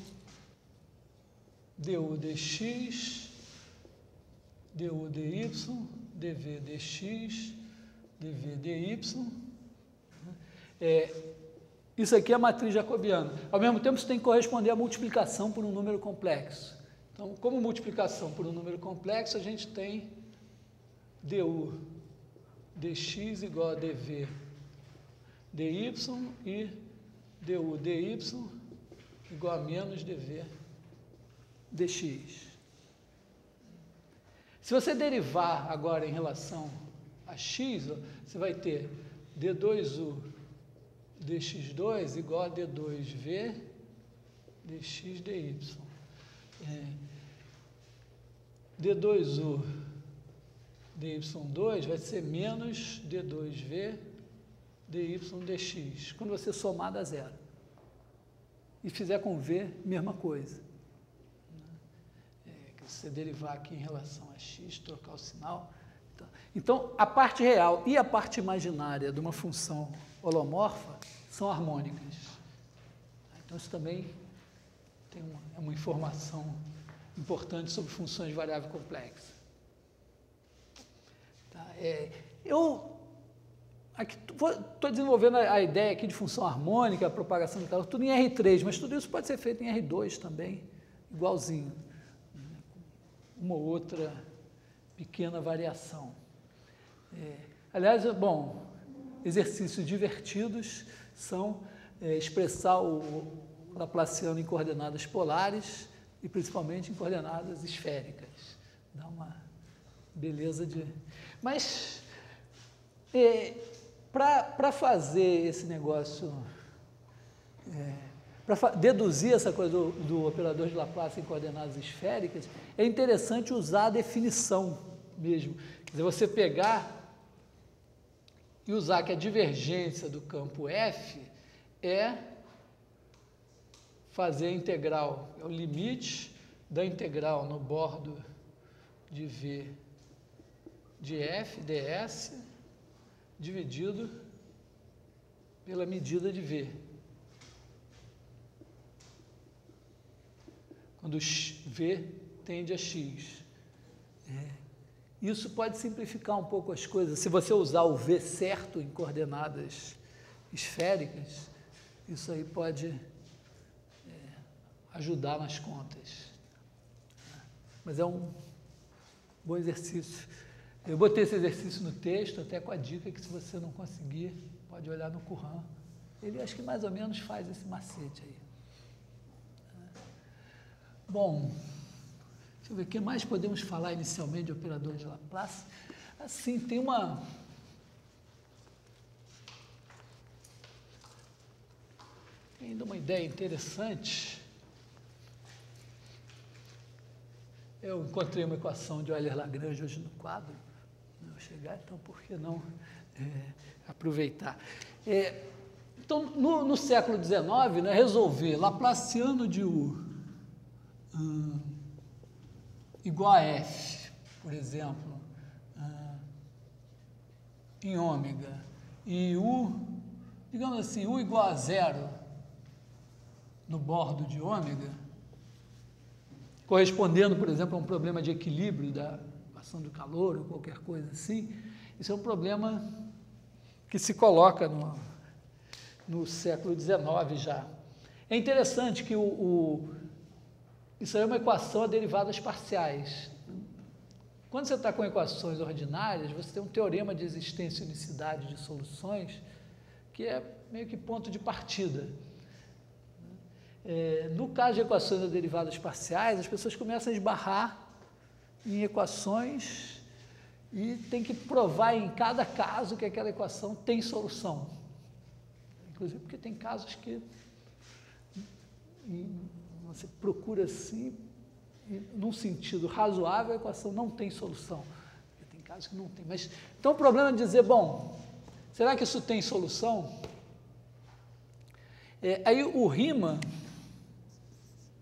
du dx, du dy, dv dx, dv dy. Isso aqui é a matriz jacobiana. Ao mesmo tempo, isso tem que corresponder à multiplicação por um número complexo. Então, como multiplicação por um número complexo, a gente tem du dx igual a dv dy e du dy igual a menos dv dx. Se você derivar agora em relação a x, você vai ter d2u dx2 igual a d2v dx dy. d2u dy2 vai ser menos d2v dy dx, quando você somar dá zero. E fizer com v, mesma coisa. Se você derivar aqui em relação a x, trocar o sinal. Então, a parte real e a parte imaginária de uma função holomorfa são harmônicas. Então, isso também é uma informação importante sobre funções de variável complexa. Tá? Eu estou desenvolvendo a ideia aqui de função harmônica, a propagação de calor, tudo em R3, mas tudo isso pode ser feito em R2 também, igualzinho, uma ou outra pequena variação. Aliás, bom, exercícios divertidos são expressar o Laplaciano em coordenadas polares e principalmente em coordenadas esféricas. Dá uma beleza de... Mas, para fazer esse negócio, para deduzir essa coisa do operador de Laplace em coordenadas esféricas, é interessante usar a definição mesmo. Quer dizer, você pegar e usar que a divergência do campo F é fazer a integral, é o limite da integral no bordo de V de F ds dividido pela medida de V. Quando V tende a x. Isso pode simplificar um pouco as coisas. Se você usar o V certo em coordenadas esféricas, isso aí pode ajudar nas contas. Mas é um bom exercício. Eu botei esse exercício no texto, até com a dica que se você não conseguir, pode olhar no Curran. Ele acho que mais ou menos faz esse macete aí. Bom, deixa Deixa eu ver o que mais podemos falar inicialmente de operador de Laplace. Assim, tem uma... ainda uma ideia interessante. Eu encontrei uma equação de Euler-Lagrange hoje no quadro. Vou chegar, então por que não aproveitar? Então, no século XIX, né, resolver Laplaciano de U igual a F, por exemplo, em ômega, e U, digamos assim, U igual a zero no bordo de ômega, correspondendo, por exemplo, a um problema de equilíbrio da equação do calor ou qualquer coisa assim, isso é um problema que se coloca no século XIX já. É interessante que isso aí é uma equação a derivadas parciais. Quando você está com equações ordinárias, você tem um teorema de existência e unicidade de soluções, que é meio que ponto de partida. No caso de equações a derivadas parciais, as pessoas começam a esbarrar em equações e tem que provar em cada caso que aquela equação tem solução. Inclusive porque tem casos que você procura assim, e, num sentido razoável, a equação não tem solução. Tem casos que não tem. Mas, então o problema é dizer, bom, será que isso tem solução? Aí o Riemann,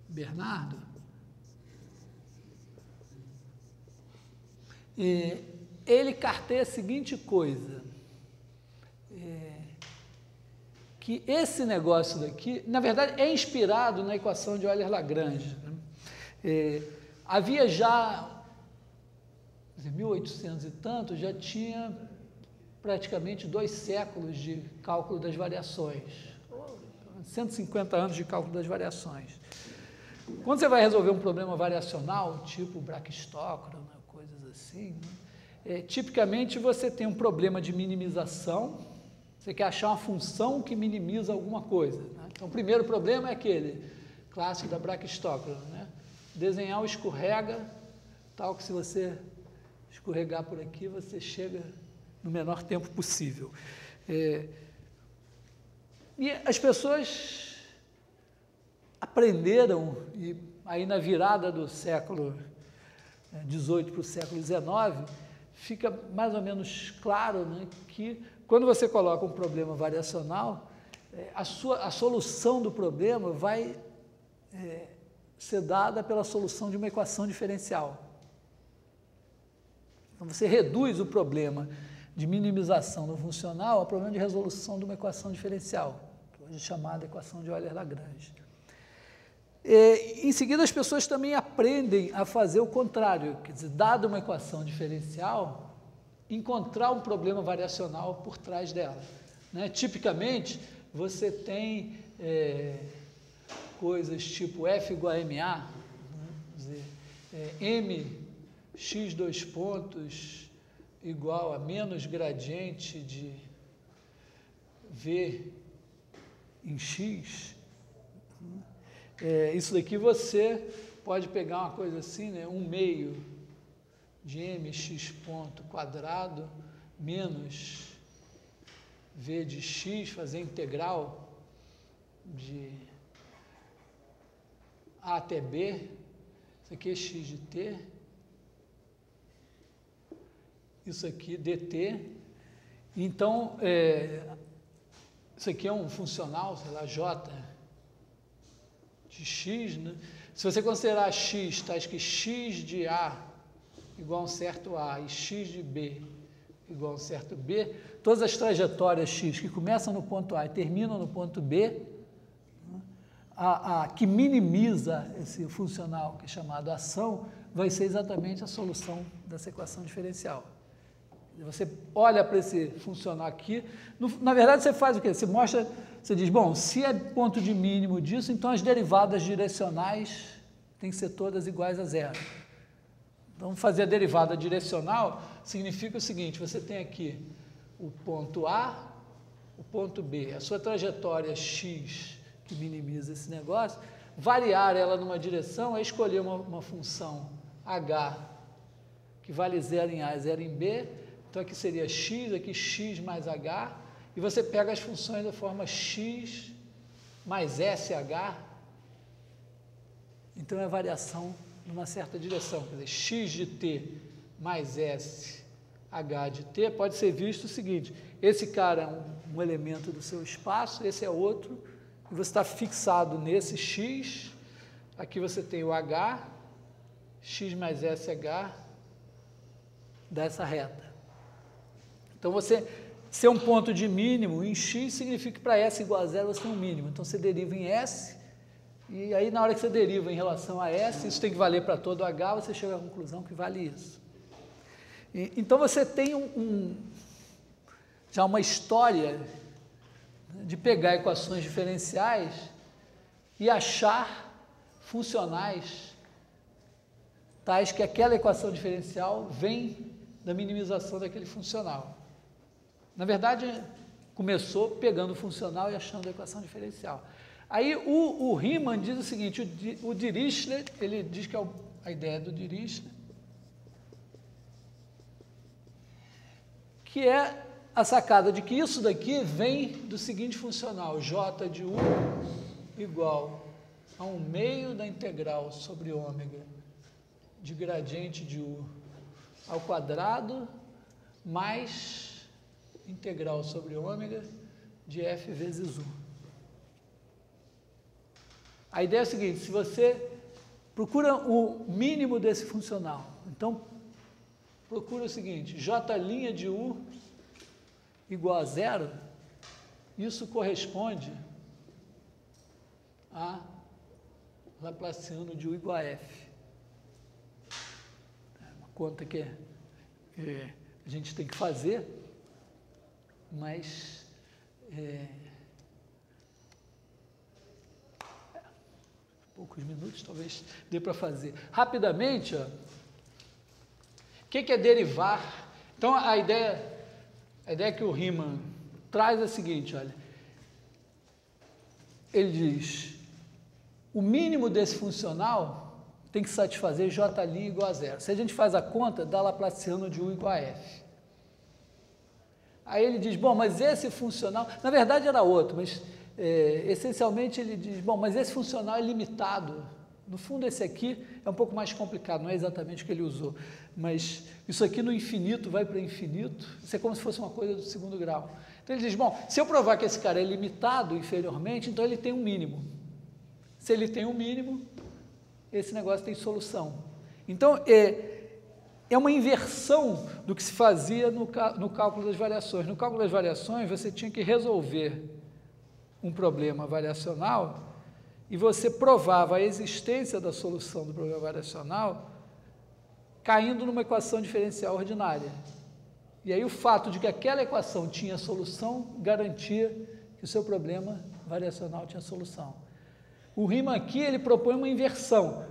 Bernardo, ele carteia a seguinte coisa, que esse negócio daqui, na verdade, é inspirado na equação de Euler-Lagrange. Havia já, em 1800 e tanto, já tinha praticamente 2 séculos de cálculo das variações, 150 anos de cálculo das variações. Quando você vai resolver um problema variacional, tipo Brachistochrone, coisas assim, né, tipicamente você tem um problema de minimização, você quer achar uma função que minimiza alguma coisa. Né? Então, o primeiro problema é aquele clássico da Brachistochrone, né? Desenhar o escorrega, tal que se você escorregar por aqui, você chega no menor tempo possível. E as pessoas aprenderam, e aí na virada do século XVIII para o século XIX, fica mais ou menos claro, né, que quando você coloca um problema variacional, a solução do problema vai ser dada pela solução de uma equação diferencial. Então, você reduz o problema de minimização no funcional ao problema de resolução de uma equação diferencial, hoje chamada equação de Euler-Lagrange. Em seguida, as pessoas também aprendem a fazer o contrário, quer dizer, dada uma equação diferencial, encontrar um problema variacional por trás dela. Né? Tipicamente, você tem coisas tipo F igual a MA, né? Quer dizer, M, X dois pontos, igual a menos gradiente de V em X. Isso daqui você pode pegar uma coisa assim, né? 1/2 de mx ponto quadrado menos v de x, fazer integral de a até b, isso aqui é x de t, isso aqui dt, então, isso aqui é um funcional, sei lá, j de x, né? Se você considerar x, tais que x de a igual a um certo a e x de b igual a um certo b, todas as trajetórias x que começam no ponto A e terminam no ponto B, a que minimiza esse funcional, que é chamado ação, vai ser exatamente a solução dessa equação diferencial. Você olha para esse funcional aqui, na verdade você faz o quê? Você mostra, você diz, bom, se é ponto de mínimo disso, então as derivadas direcionais têm que ser todas iguais a zero. Então, fazer a derivada direcional significa o seguinte, você tem aqui o ponto A, o ponto B, a sua trajetória x, que minimiza esse negócio, variar ela numa direção é escolher uma função H, que vale 0 em A e 0 em B, então aqui seria x, aqui x mais H, e você pega as funções da forma x mais SH, então é variação numa certa direção, quer dizer, x de t mais SH de t pode ser visto o seguinte, esse cara é um elemento do seu espaço, esse é outro, e você está fixado nesse x, aqui você tem o H, x mais SH, dessa reta. Então, você ser um ponto de mínimo em x significa que para S igual a 0 você tem um mínimo. Então, você deriva em S, e aí na hora que você deriva em relação a S, isso tem que valer para todo H, você chega à conclusão que vale isso. Então, você tem já uma história de pegar equações diferenciais e achar funcionais tais que aquela equação diferencial vem da minimização daquele funcional. Na verdade, começou pegando o funcional e achando a equação diferencial. Aí o Riemann diz o seguinte, o Dirichlet, ele diz que é a ideia do Dirichlet, que é a sacada de que isso daqui vem do seguinte funcional, J de U igual a 1/2 da integral sobre ômega de gradiente de U ao quadrado mais integral sobre ômega de F vezes U. A ideia é a seguinte, se você procura o mínimo desse funcional, então procura o seguinte, J' de U igual a 0, isso corresponde a Laplaciano de U igual a F. É uma conta que a gente tem que fazer, mas poucos minutos talvez dê para fazer. Rapidamente, ó, o que é derivar? Então, a ideia que o Riemann traz é a seguinte, olha, ele diz, o mínimo desse funcional tem que satisfazer J' igual a 0. Se a gente faz a conta, dá Laplaciano de U igual a F. Aí ele diz, bom, mas esse funcional, na verdade era outro, mas essencialmente ele diz, bom, mas esse funcional é limitado. No fundo, esse aqui é um pouco mais complicado, não é exatamente o que ele usou, mas isso aqui no infinito vai para infinito, isso é como se fosse uma coisa do segundo grau. Então ele diz, bom, se eu provar que esse cara é limitado inferiormente, então ele tem um mínimo. Se ele tem um mínimo, esse negócio tem solução. Então, é uma inversão do que se fazia no cálculo das variações. No cálculo das variações, você tinha que resolver um problema variacional e você provava a existência da solução do problema variacional caindo numa equação diferencial ordinária. E aí o fato de que aquela equação tinha solução garantia que o seu problema variacional tinha solução. O Riemann aqui, ele propõe uma inversão.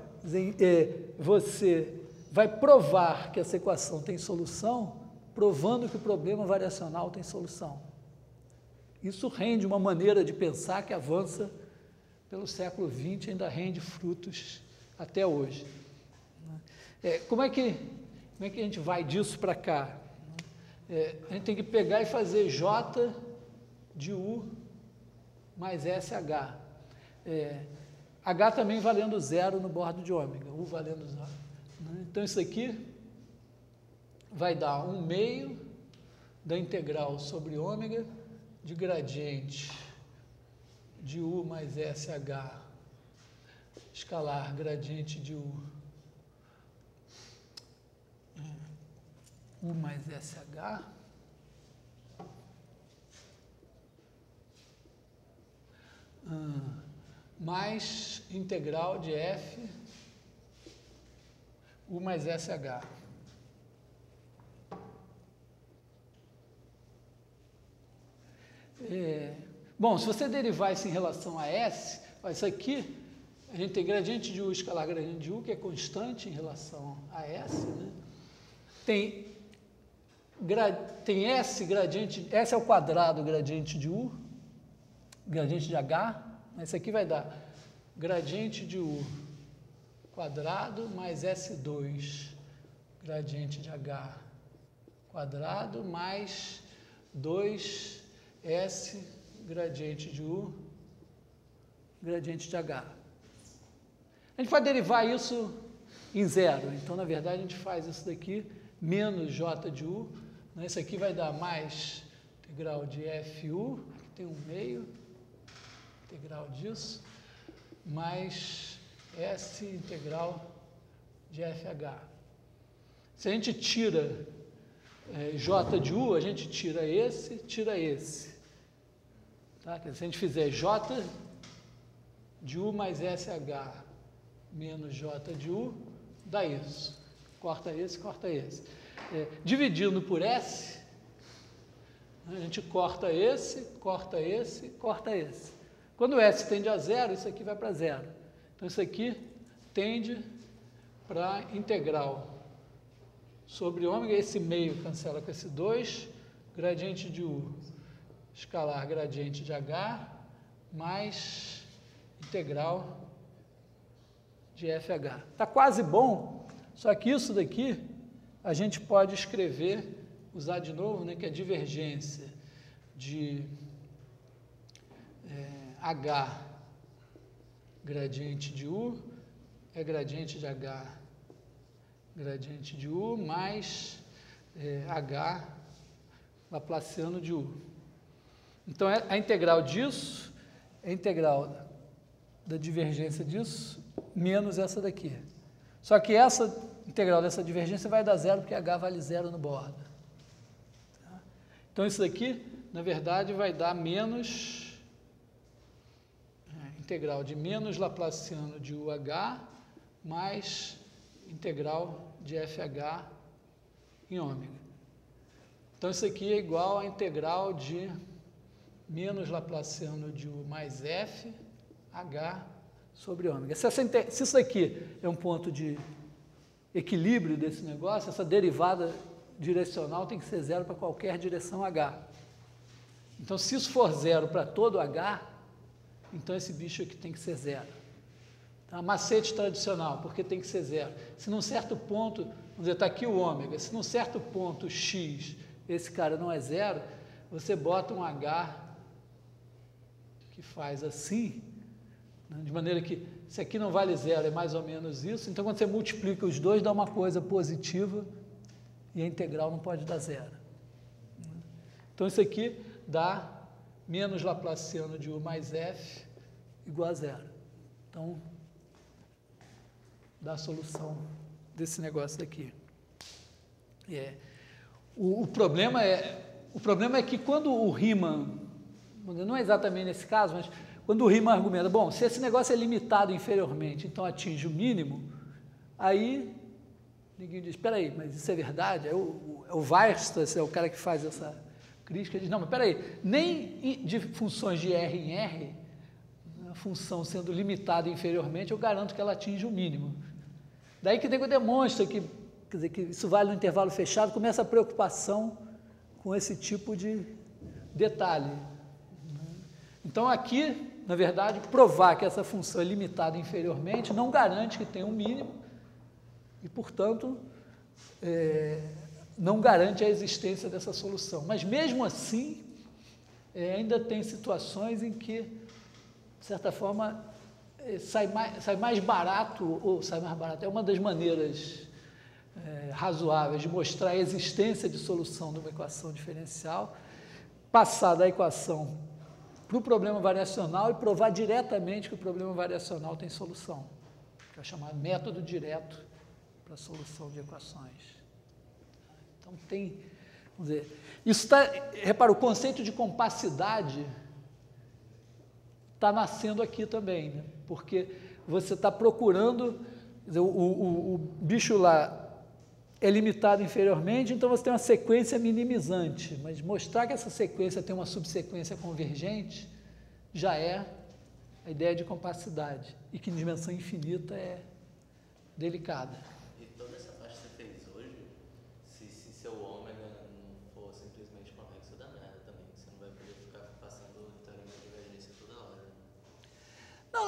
Você vai provar que essa equação tem solução, provando que o problema variacional tem solução. Isso rende uma maneira de pensar que avança pelo século XX, ainda rende frutos até hoje. Como é que a gente vai disso para cá? A gente tem que pegar e fazer J de U mais SH. H também valendo 0 no bordo de ômega, U valendo 0. Então, isso aqui vai dar 1/2 da integral sobre ômega de gradiente de U mais SH, escalar gradiente de U mais SH, mais integral de F, U mais SH. Bom, se você derivar isso em relação a S, isso aqui, a gente tem gradiente de U escalar gradiente de U, que é constante em relação a S, né? Tem S gradiente, S ao quadrado gradiente de U, gradiente de H, esse aqui vai dar gradiente de U quadrado mais S2 gradiente de H quadrado mais 2S gradiente de U gradiente de H. A gente pode derivar isso em zero. Então, na verdade, a gente faz isso daqui menos J de U. Né? Isso aqui vai dar mais integral de FU, aqui tem um meio, integral disso, mais S integral de FH. Se a gente tira J de U, a gente tira esse. Tá? Se a gente fizer J de U mais SH menos J de U, dá isso. Corta esse, corta esse. Dividindo por S, a gente corta esse, corta esse, corta esse. Quando o S tende a zero, isso aqui vai para zero. Então, isso aqui tende para integral sobre ômega, esse meio cancela com esse 2, gradiente de U, escalar gradiente de H, mais integral de FH. Está quase bom, só que isso daqui a gente pode escrever, usar de novo, né, que é divergência de H gradiente de U é gradiente de H gradiente de U mais H laplaciano de U. Então, a integral disso é a integral da divergência disso menos essa daqui. Só que essa integral dessa divergência vai dar zero, porque H vale zero no borda. Tá? Então, isso daqui, na verdade, vai dar menos integral de menos laplaciano de UH mais integral de FH em ômega. Então, isso aqui é igual a integral de menos laplaciano de U mais F, H sobre ômega. Se isso aqui é um ponto de equilíbrio desse negócio, essa derivada direcional tem que ser zero para qualquer direção H. Então, se isso for zero para todo H, então esse bicho aqui tem que ser zero. Tá? Macete tradicional, porque tem que ser zero. Se num certo ponto, vamos dizer, está aqui o ômega, se num certo ponto X esse cara não é zero, você bota um H que faz assim, né? De maneira que se aqui não vale zero, é mais ou menos isso. Então, quando você multiplica os dois, dá uma coisa positiva e a integral não pode dar zero. Então, isso aqui dá menos laplaciano de U mais F igual a zero. Então, dá a solução desse negócio daqui. O problema é que quando o Riemann, não é exatamente nesse caso, mas quando o Riemann argumenta, bom, se esse negócio é limitado inferiormente, então atinge o mínimo, aí ninguém diz, espera aí, mas isso é verdade? O Weierstrass é o cara que faz essa crítica, diz, não, mas espera aí, nem de funções de R em R, a função sendo limitada inferiormente, eu garanto que ela atinge o mínimo. Daí que demonstra que, quer dizer, que isso vale no intervalo fechado, começa a preocupação com esse tipo de detalhe. Então, aqui, na verdade, provar que essa função é limitada inferiormente não garante que tenha um mínimo e, portanto, não garante a existência dessa solução. Mas, mesmo assim, ainda tem situações em que, de certa forma, sai mais barato, ou sai mais barato, é uma das maneiras razoáveis de mostrar a existência de solução de uma equação diferencial, passar da equação para o problema variacional e provar diretamente que o problema variacional tem solução, que é chamado método direto para a solução de equações. Então, vamos dizer, isso está, repara, o conceito de compacidade está nascendo aqui também, né? Porque você está procurando, quer dizer, o bicho lá é limitado inferiormente, então você tem uma sequência minimizante, mas mostrar que essa sequência tem uma subsequência convergente já é a ideia de compacidade, e que em dimensão infinita é delicada. E toda essa parte que você fez hoje, se seu ômega não for simplesmente convexo, dá merda também, você não vai poder ficar passando o teorema de divergência toda hora.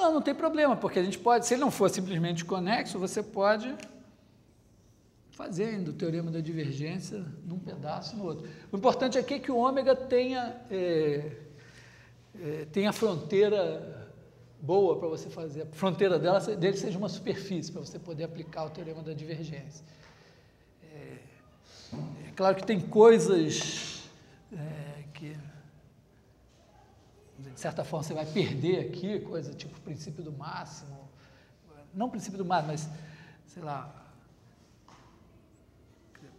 Não tem problema, porque a gente pode, se ele não for simplesmente conexo, você pode fazer ainda o teorema da divergência num pedaço e no outro. O importante aqui é que o ômega tenha fronteira boa para você fazer, a fronteira dele seja uma superfície, para você poder aplicar o teorema da divergência. É claro que tem coisas que, de certa forma, você vai perder aqui, coisa tipo o princípio do máximo, não o princípio do máximo, mas, sei lá,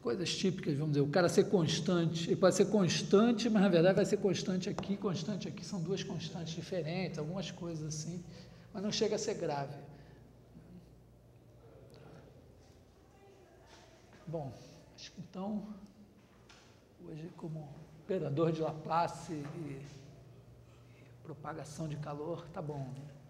coisas típicas, vamos dizer, o cara ser constante, ele pode ser constante, mas na verdade vai ser constante aqui, são duas constantes diferentes, algumas coisas assim, mas não chega a ser grave. Bom, acho que então, hoje como operador de Laplace e propagação de calor, tá bom, né?